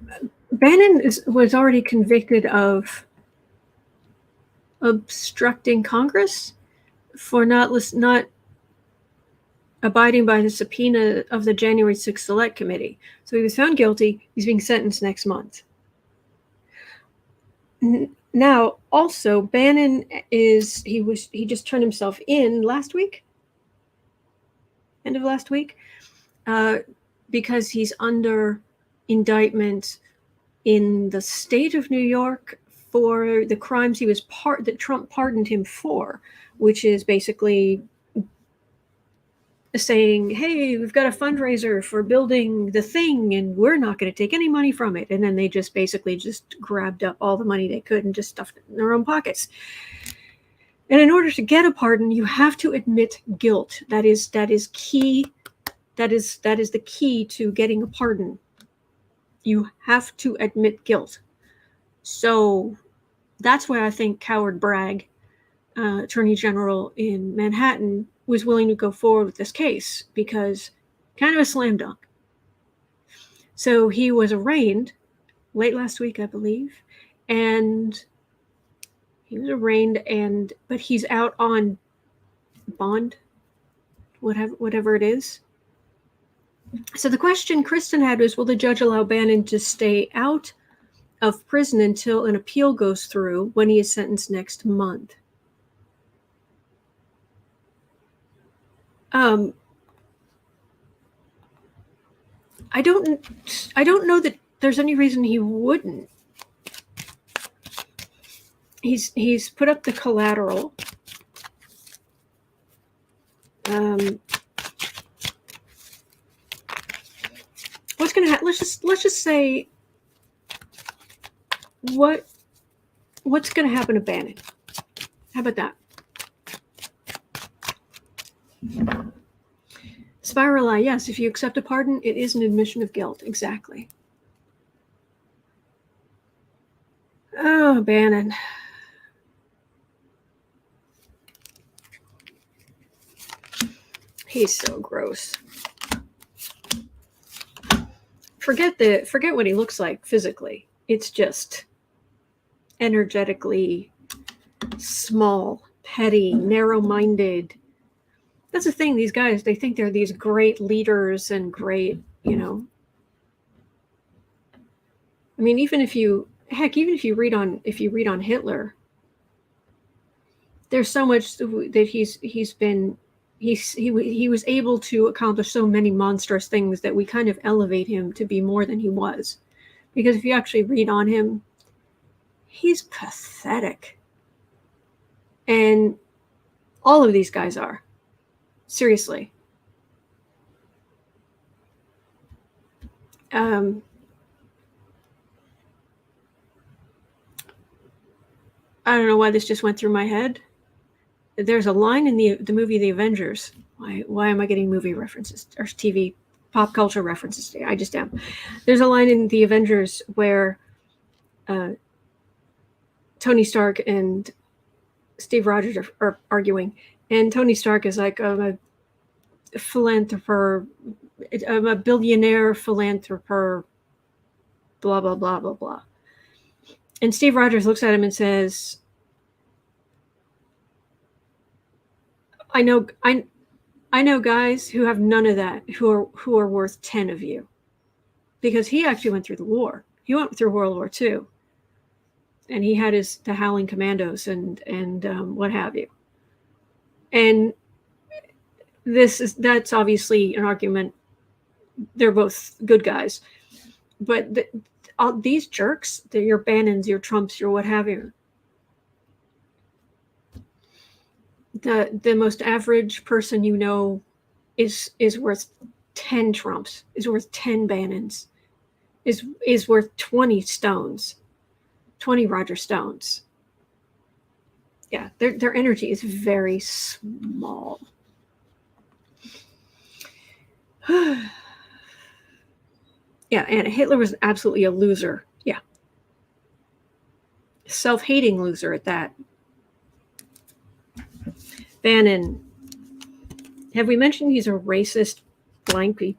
Bannon was already convicted of obstructing Congress for not abiding by the subpoena of the January 6th Select Committee. So he was found guilty. He's being sentenced next month. Now, also, Bannon he just turned himself in last week, end of last week, because he's under indictment in the state of New York for the crimes that Trump pardoned him for, which is basically saying, hey, we've got a fundraiser for building the thing and we're not going to take any money from it. And then they just basically just grabbed up all the money they could and just stuffed it in their own pockets. And in order to get a pardon, you have to admit guilt. That is key. That is the key to getting a pardon. You have to admit guilt. So that's why I think Coward Bragg, Attorney General in Manhattan, was willing to go forward with this case, because kind of a slam dunk. So he was arraigned late last week, I believe, but he's out on bond, whatever it is. So the question Kristen had was, will the judge allow Bannon to stay out of prison until an appeal goes through when he is sentenced next month? I don't know that there's any reason he wouldn't. He's put up the collateral. What's going to happen? Let's just say what's going to happen to Bannon? How about that? Spiral lie, yes. If you accept a pardon, it is an admission of guilt. Exactly. Oh, Bannon. He's so gross. Forget what he looks like physically. It's just energetically small, petty, narrow-minded. That's the thing. These guys, they think they're these great leaders and great, I mean, even if you read on Hitler, there's so much that he was able to accomplish so many monstrous things that we kind of elevate him to be more than he was. Because if you actually read on him, he's pathetic. And all of these guys are. Seriously. I don't know why this just went through my head. There's a line in the movie The Avengers. Why am I getting movie references or TV pop culture references today? I just am. There's a line in The Avengers where Tony Stark and Steve Rogers are arguing, and Tony Stark is like, I'm a philanthropist, I'm a billionaire philanthropist, blah, blah, blah, blah, blah. And Steve Rogers looks at him and says, I know guys who have none of that, who are worth 10 of you. Because he actually went through the war. He went through World War II. And he had the Howling Commandos and what have you. And that's obviously an argument. They're both good guys. But all these jerks, they're your Bannons, your Trumps, your what have you. The most average person you know is worth 10 Trumps, is worth 10 Bannons, is worth 20 Stones, 20 Roger Stones. Yeah, their energy is very small. Yeah, and Hitler was absolutely a loser. Yeah. Self-hating loser at that. Bannon. Have we mentioned he's a racist blank?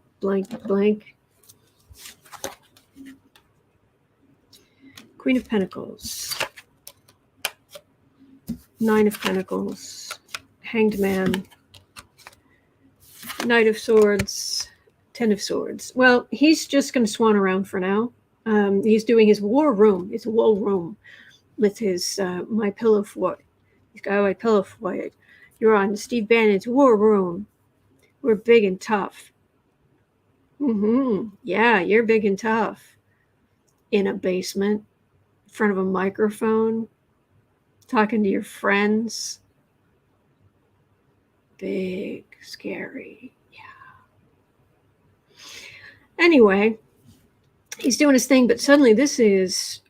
Queen of Pentacles. 9 of Pentacles. Hanged Man, Knight of Swords, Ten of Swords. Well, he's just going to swan around for now. He's doing his war room, his wool room, with his My Pillow Fort. He's got My Pillow Fort. You're on Steve Bannon's war room. We're big and tough. Yeah, you're big and tough. In a basement, in front of a microphone, talking to your friends. Big, scary. Yeah. Anyway, he's doing his thing, but suddenly this is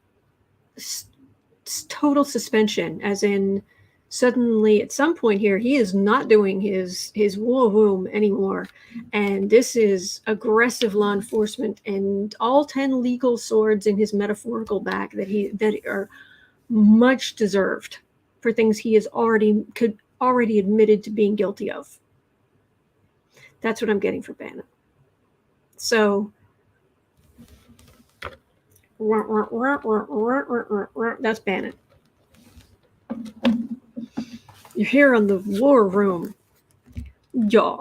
total suspension, as in suddenly at some point here he is not doing his war room anymore, and this is aggressive law enforcement and all 10 legal swords in his metaphorical back that are much deserved for things he is already admitted to being guilty of. That's what I'm getting for Bannon. So that's Bannon. You're here on the war room. Yeah.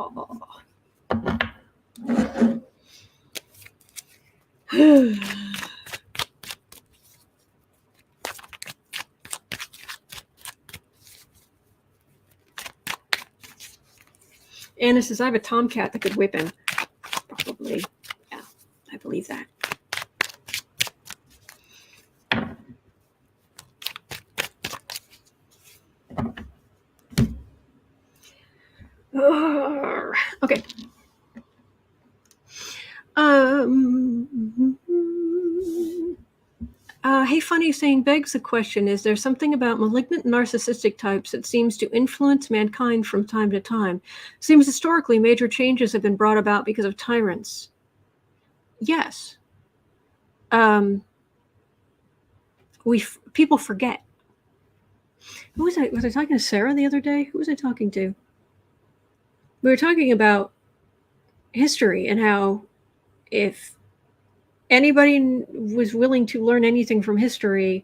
Anna says, I have a tomcat that could whip him. Probably. Yeah, I believe that. Okay. Hey, Funny saying begs the question, is there something about malignant narcissistic types that seems to influence mankind from time to time? Seems historically major changes have been brought about because of tyrants. Yes. People forget. Who was I? Was I talking to Sarah the other day? Who was I talking to? We were talking about history and how if anybody was willing to learn anything from history,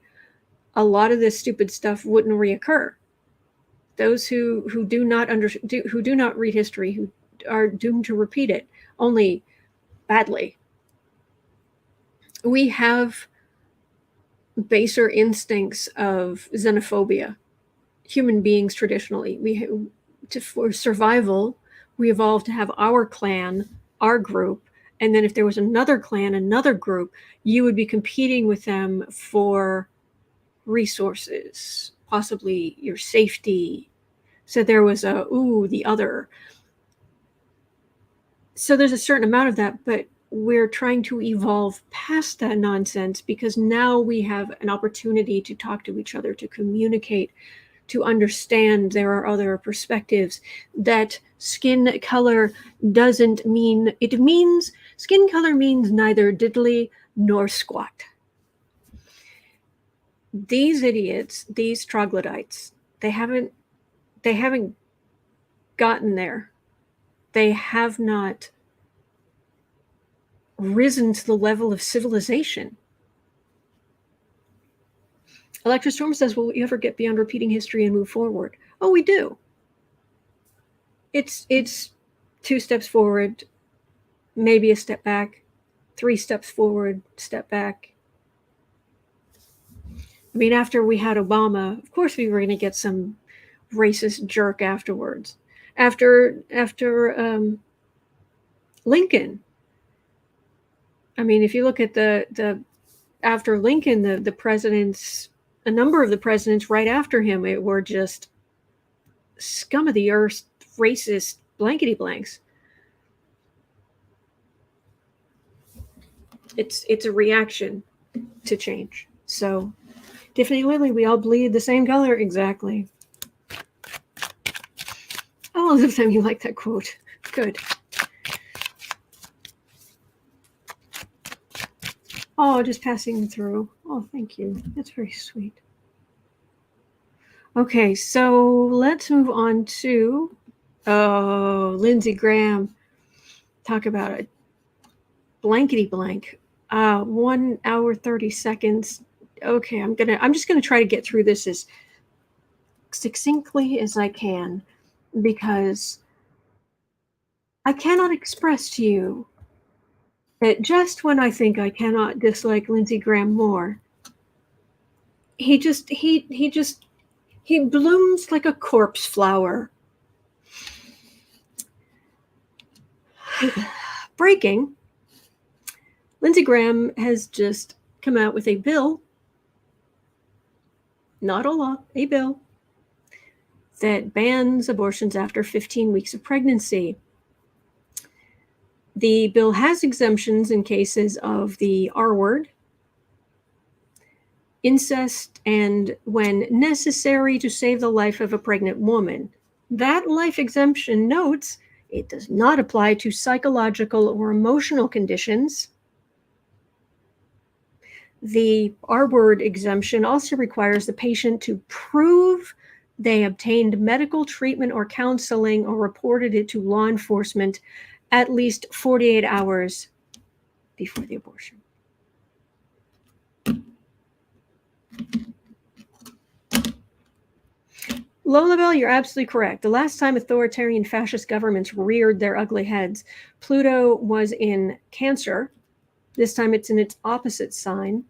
a lot of this stupid stuff wouldn't reoccur. Those who do not read history, who are doomed to repeat it, only badly. We have baser instincts of xenophobia. Human beings traditionally, for survival, we evolved to have our clan, our group, and then if there was another clan, another group, you would be competing with them for resources, possibly your safety. So there was the other. So there's a certain amount of that, but we're trying to evolve past that nonsense because now we have an opportunity to talk to each other, to communicate, to understand there are other perspectives, that skin color doesn't mean, it means, skin color means neither diddly nor squat. These idiots, these troglodytes, they haven't gotten there. They have not risen to the level of civilization. Electra Storm says, will we ever get beyond repeating history and move forward? Oh, we do. It's 2 steps forward, maybe a step back, 3 steps forward, step back. I mean, after we had Obama, of course we were going to get some racist jerk afterwards. After Lincoln, I mean, if you look at the after Lincoln, the presidents, a number of the presidents right after him, it were just scum of the earth, racist blankety blanks. It's a reaction to change. So, Tiffany Lilly, we all bleed the same color, exactly. Oh, Elizabeth, you like that quote. Good. Oh, just passing through. Oh, thank you. That's very sweet. Okay, so let's move on to Lindsey Graham. Talk about a blankety blank. 1 hour 30 seconds. Okay, I'm just gonna try to get through this as succinctly as I can. because I cannot express to you that just when I think I cannot dislike Lindsey Graham more, he blooms like a corpse flower. Breaking. Lindsey Graham has just come out with a bill, not a law, a bill, that bans abortions after 15 weeks of pregnancy. The bill has exemptions in cases of the R word, incest, and when necessary to save the life of a pregnant woman. That life exemption notes it does not apply to psychological or emotional conditions. The R word exemption also requires the patient to prove they obtained medical treatment or counseling or reported it to law enforcement at least 48 hours before the abortion. Lolabelle, you're absolutely correct. The last time authoritarian fascist governments reared their ugly heads, Pluto was in Cancer. This time it's in its opposite sign.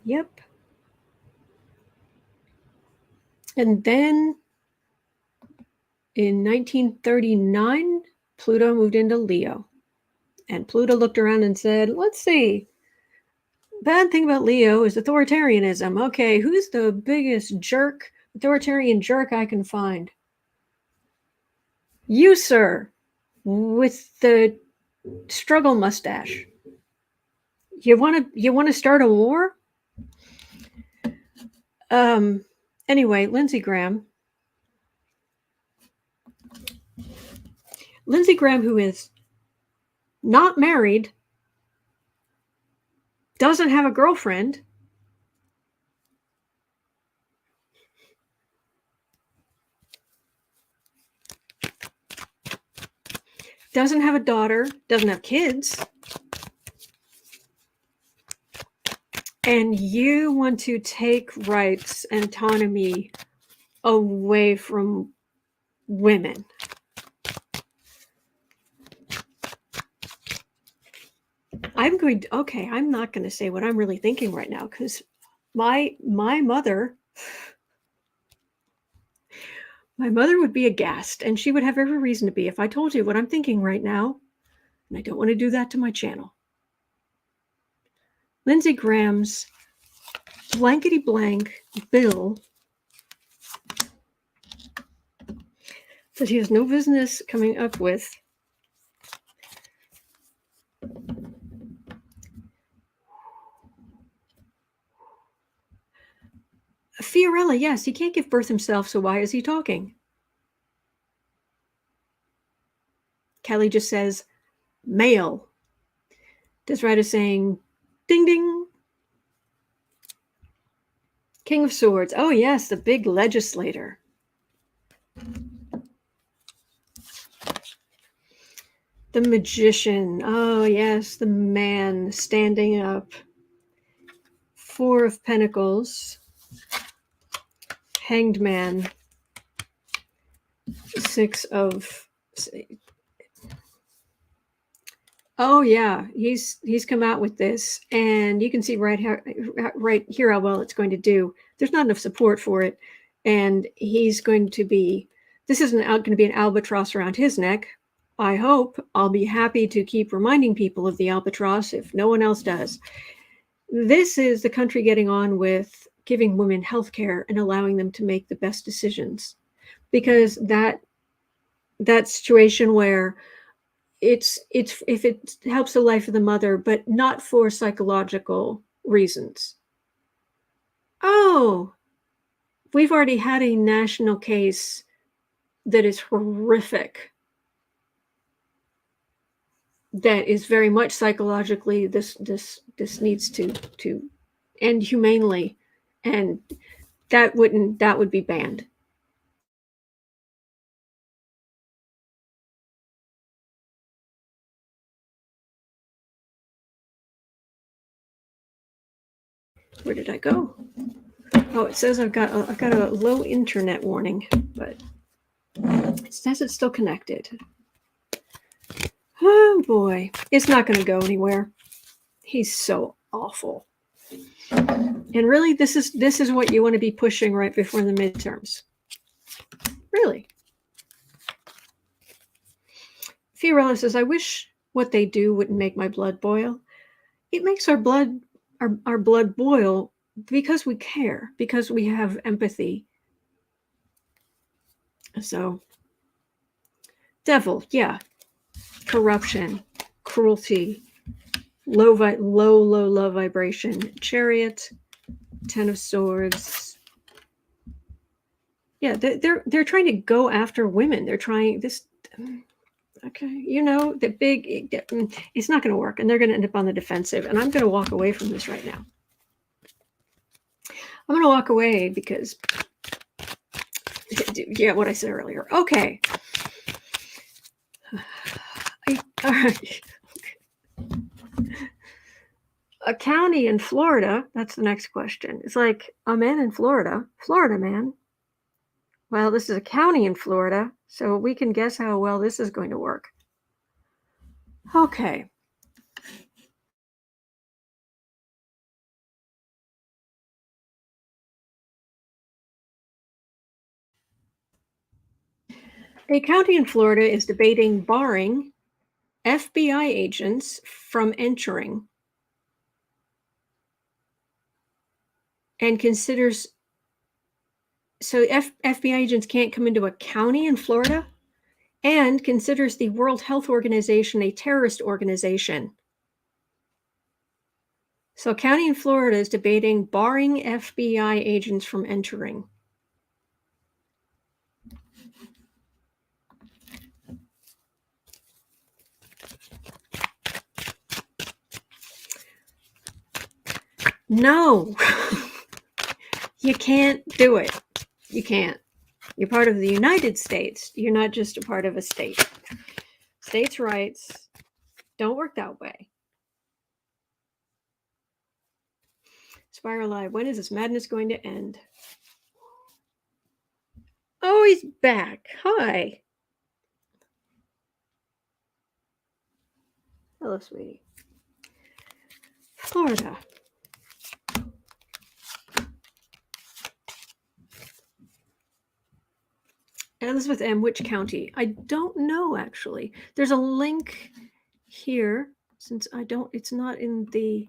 Yep. And then in 1939, Pluto moved into Leo. And Pluto looked around and said, let's see. Bad thing about Leo is authoritarianism. Okay, who's the biggest jerk, authoritarian jerk I can find? You, sir, with the struggle mustache. You want to start a war? Anyway, Lindsey Graham, who is not married, doesn't have a girlfriend, doesn't have a daughter, doesn't have kids, and you want to take rights and autonomy away from women. I'm not going to say what I'm really thinking right now, because my mother would be aghast, and she would have every reason to be if I told you what I'm thinking right now, and I don't want to do that to my channel. Lindsey Graham's blankety blank bill that he has no business coming up with Fiorella, yes, he can't give birth himself, so why is he talking? Kelly just says, male. Desrat is saying, ding, ding. King of Swords. Oh, yes, the big legislator. The Magician. Oh, yes, the man standing up. Four of Pentacles. Hanged Man. Six of... Oh, yeah, he's come out with this, and you can see right here how well it's going to do. There's not enough support for it, and he's going to be... This isn't going to be an albatross around his neck. I hope. I'll be happy to keep reminding people of the albatross if no one else does. This is the country getting on with giving women health care and allowing them to make the best decisions. Because that situation where it's if it helps the life of the mother, but not for psychological reasons. Oh, we've already had a national case that is horrific, that is very much psychologically this needs to end humanely, and that would be banned. Where did I go? Oh, it says I've got a low internet warning, but it says it's still connected. Oh boy, it's not going to go anywhere. He's so awful. And really, this is what you want to be pushing right before the midterms. Really. Fiorella says, I wish what they do wouldn't make my blood boil. It makes our blood boil because we care, because we have empathy. So, devil, yeah. Corruption, cruelty, low vibration, chariot, 10 of swords. Yeah, they're trying to go after women. They're trying this. Okay, the big. It's not going to work, and they're going to end up on the defensive. And I'm going to walk away from this right now. I'm going to walk away because, yeah, what I said earlier. Okay. All right. A county in Florida, that's the next question. It's like a man in Florida man. Well, this is a county in Florida, so we can guess how well this is going to work. Okay. A county in Florida is debating barring FBI agents from entering and considers. So FBI agents can't come into a county in Florida and considers the World Health Organization a terrorist organization. So a county in Florida is debating barring FBI agents from entering. No, you can't do it. You can't. You're part of the United States. You're not just a part of a state. States' rights don't work that way. Spiral Live, when is this madness going to end? Oh, he's back. Hi. Hello, sweetie. Florida. Elizabeth M., which county? I don't know, actually. There's a link here, since it's not in the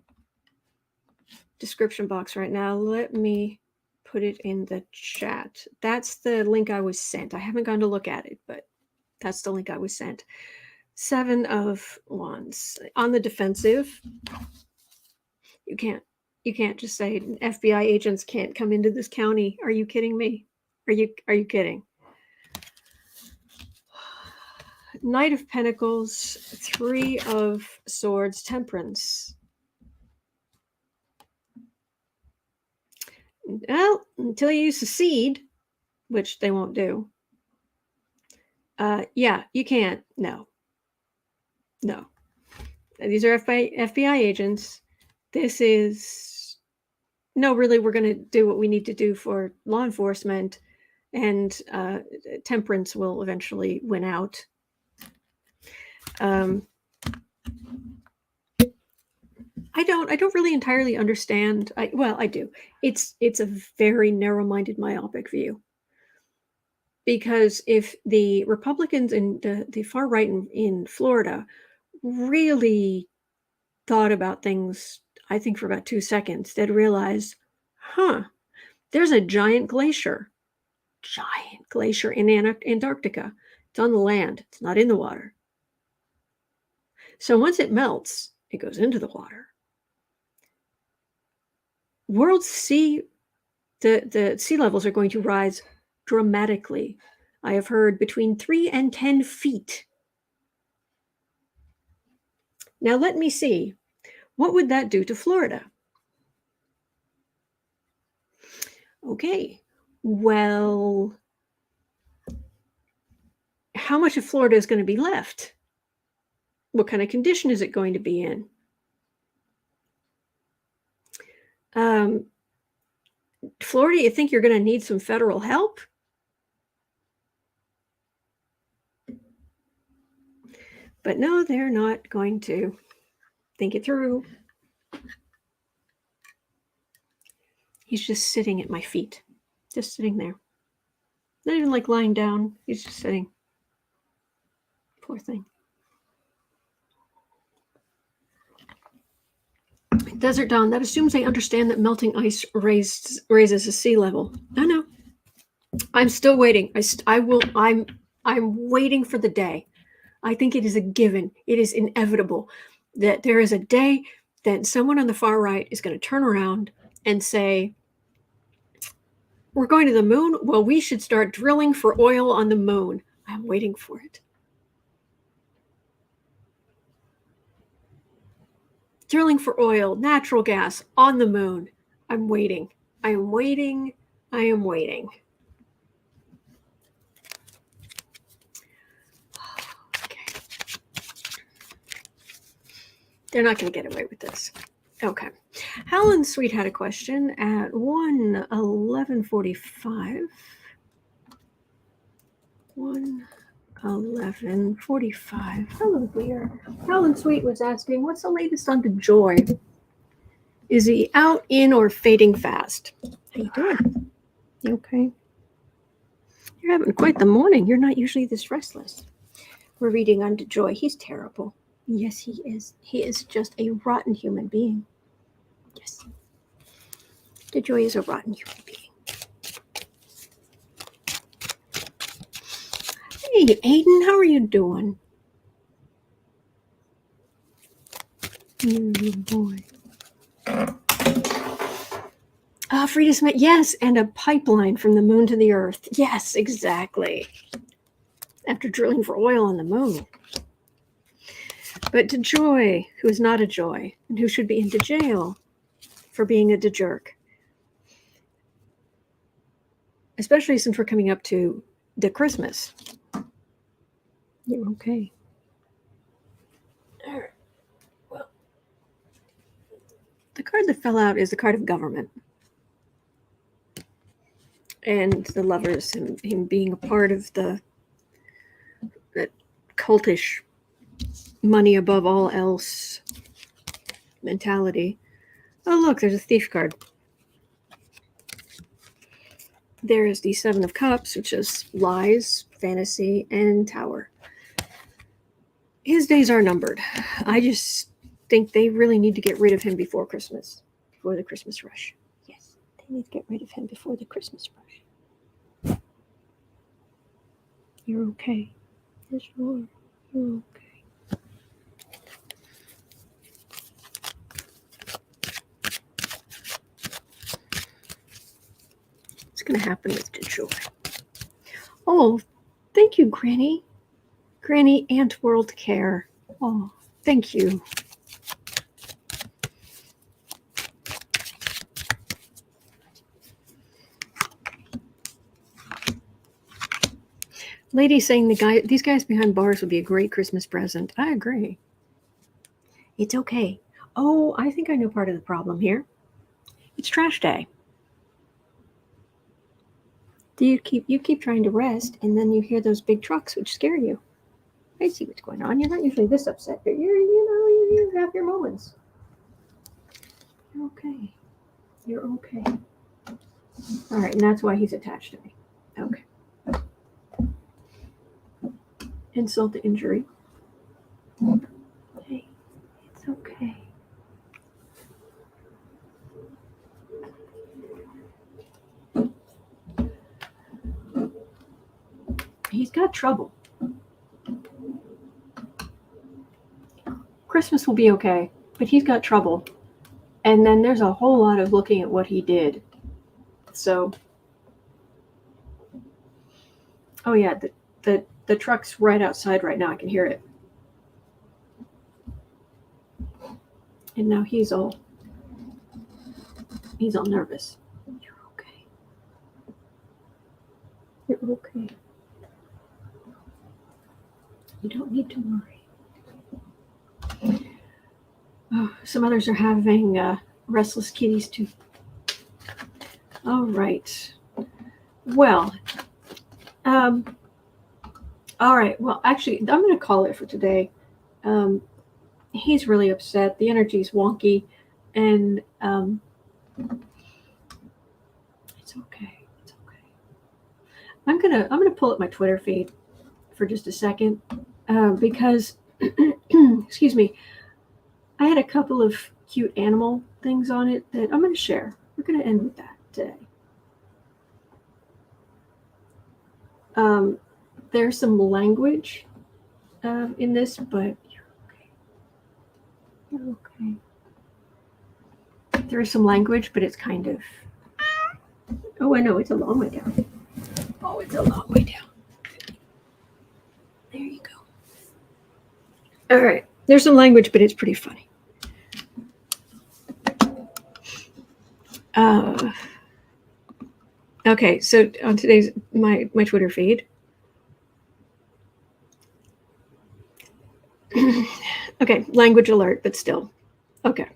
description box right now. Let me put it in the chat. That's the link I was sent. I haven't gone to look at it, but that's the link I was sent. 7 of Wands. On the defensive, you can't just say FBI agents can't come into this county. Are you kidding me? Are you kidding? Knight of Pentacles, 3 of Swords, Temperance. Well, until you secede, which they won't do. Yeah, you can't. No. These are FBI agents. This is no, really, we're going to do what we need to do for law enforcement, and temperance will eventually win out. I don't really entirely understand. I do. It's a very narrow-minded, myopic view. Because if the Republicans and the far right in Florida really thought about things, I think for about 2 seconds, they'd realize, there's a giant glacier in Antarctica. It's on the land. It's not in the water. So once it melts, it goes into the water. The sea levels are going to rise dramatically. I have heard between 3 and 10 feet. Now let me see. What would that do to Florida? Okay. Well, how much of Florida is going to be left? What kind of condition is it going to be in? Florida, you think you're going to need some federal help? But no, they're not going to think it through. He's just sitting at my feet. Just sitting there. Not even like lying down. He's just sitting. Poor thing. Desert Dawn, that assumes they understand that melting ice raises the sea level. I know. I'm still waiting. I'm waiting for the day. I think it is a given. It is inevitable that there is a day that someone on the far right is going to turn around and say, we're going to the moon? Well, we should start drilling for oil on the moon. I'm waiting for it. Drilling for oil, natural gas on the moon. I'm waiting. I am waiting. I am waiting. Okay. They're not going to get away with this. Okay. Helen Sweet had a question at 1:11:45. 1:11:45. Hello there. Helen Sweet was asking, what's the latest on DeJoy? Is he out, in, or fading fast? How you doing? You okay? You're having quite the morning. You're not usually this restless. We're reading on DeJoy. He's terrible. Yes, he is. He is just a rotten human being. Yes. DeJoy is a rotten human being. Hey, Aiden, how are you doing? Boy. Frida Smith, yes, and a pipeline from the moon to the earth. Yes, exactly. After drilling for oil on the moon. But DeJoy, who is not a joy, and who should be into jail for being a jerk. Especially since we're coming up to the Christmas. You're okay. All right. Well, the card that fell out is the card of government. And the lovers, him being a part of that cultish money above all else mentality. Oh, look, there's a thief card. There is the Seven of Cups, which is lies, fantasy, and tower. His days are numbered. I just think they really need to get rid of him before Christmas, before the Christmas rush. Yes, they need to get rid of him before the Christmas rush. You're okay. Yes, you are. You're okay. What's going to happen with DeJoy? Oh, thank you, Granny. Granny Ant World Care. Oh, thank you. Lady saying these guys behind bars would be a great Christmas present. I agree. It's okay. Oh, I think I know part of the problem here. It's trash day. You keep trying to rest, and then you hear those big trucks, which scare you. I see what's going on. You're not usually this upset, but you have your moments. You're okay. You're okay. All right, and that's why he's attached to me. Okay. Insult to injury. Hey, it's okay. He's got trouble. Christmas will be okay, but he's got trouble. And then there's a whole lot of looking at what he did. So, oh yeah, the truck's right outside right now. I can hear it. And now he's all nervous. You're okay. You're okay. You don't need to worry. Oh, some others are having restless kitties too. All right. Well, all right. Well, actually, I'm going to call it for today. He's really upset. The energy's wonky, and it's okay. It's okay. I'm gonna pull up my Twitter feed for just a second because, excuse me, I had a couple of cute animal things on it that I'm going to share. We're going to end with that today. There's some language in this, but you're okay. You're okay. There is some language, but it's kind of... Oh, I know, it's a long way down. Oh, it's a long way down. There you go. All right. There's some language, but it's pretty funny. Okay, so on today's my Twitter feed. Okay, language alert, but still. Okay.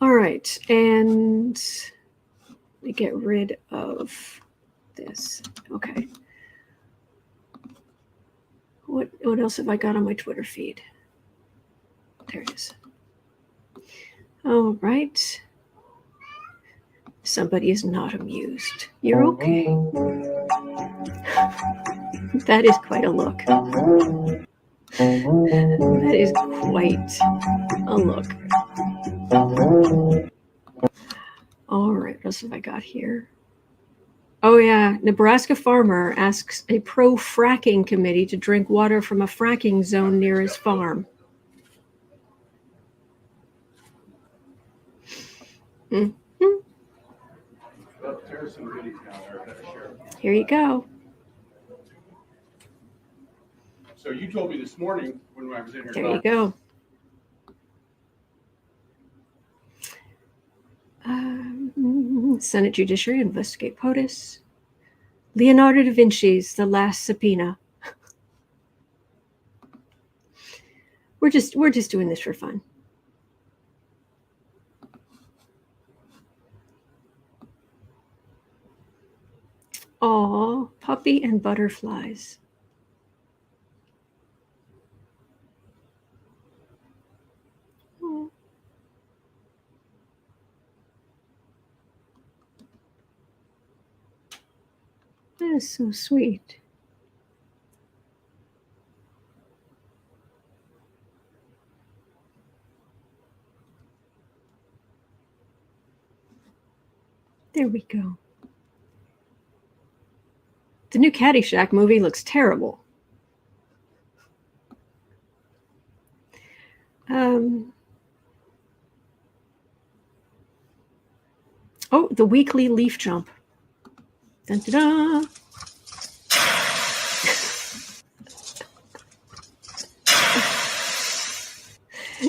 All right, and let me get rid of this. Okay. What else have I got on my Twitter feed? There it is. All right. Somebody is not amused. You're okay. That is quite a look. That is quite a look. All right, what else have I got here? Oh yeah, Nebraska farmer asks a pro-fracking committee to drink water from a fracking zone near his farm. Mm-hmm. Here you go. So you told me this morning when I was in here. There you go. Senate Judiciary investigate POTUS. Leonardo da Vinci's The Last Subpoena. We're just doing this for fun. Aw, puppy and butterflies. That is so sweet. There we go. The new Caddyshack movie looks terrible. Oh, the weekly leaf jump. Dun, dun, dun.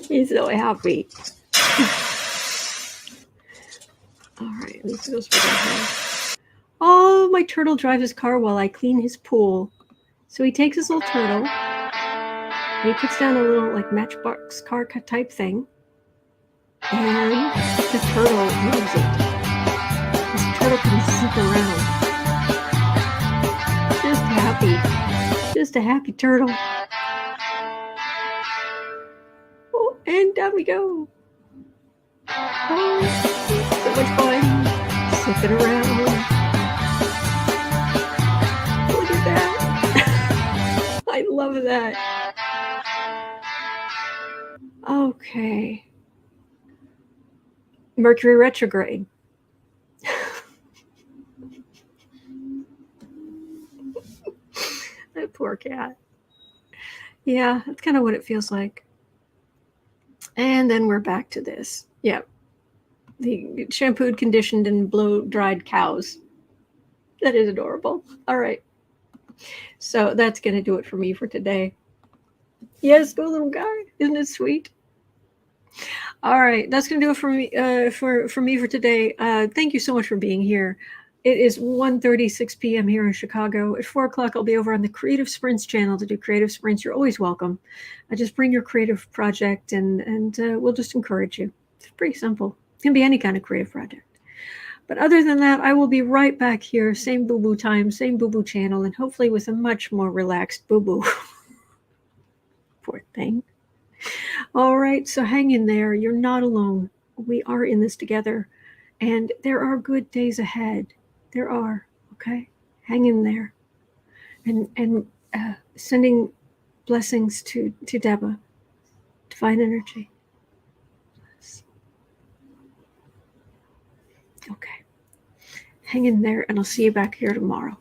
He's so happy. All right, at least it goes for that. Oh, my turtle drives his car while I clean his pool. So he takes his little turtle and he puts down a little like matchbox car type thing, and the turtle loves it. This turtle can zip around. Just happy. Just a happy turtle. Oh, and down we go. Oh, so much fun. Zipping around. Look at that. I love that. Okay. Mercury retrograde. That poor cat. Yeah, that's kind of what it feels like. And then we're back to this. Yeah. The shampooed, conditioned, and blow-dried cows. That is adorable. All right. So that's going to do it for me for today. Yes, go little guy. Isn't it sweet? All right. That's going to do it for me for me for today. Thank you so much for being here. It is 1:36 p.m. here in Chicago. At 4 o'clock, I'll be over on the Creative Sprints channel to do Creative Sprints. You're always welcome. Just bring your creative project and we'll just encourage you. It's pretty simple. Can be any kind of creative project. But other than that, I will be right back here, same boo-boo time, same boo-boo channel, and hopefully with a much more relaxed boo-boo. Poor thing. All right, so hang in there. You're not alone. We are in this together, and there are good days ahead. There are, okay? Hang in there. And sending blessings to Deba. Divine energy. Okay. Hang in there, and I'll see you back here tomorrow.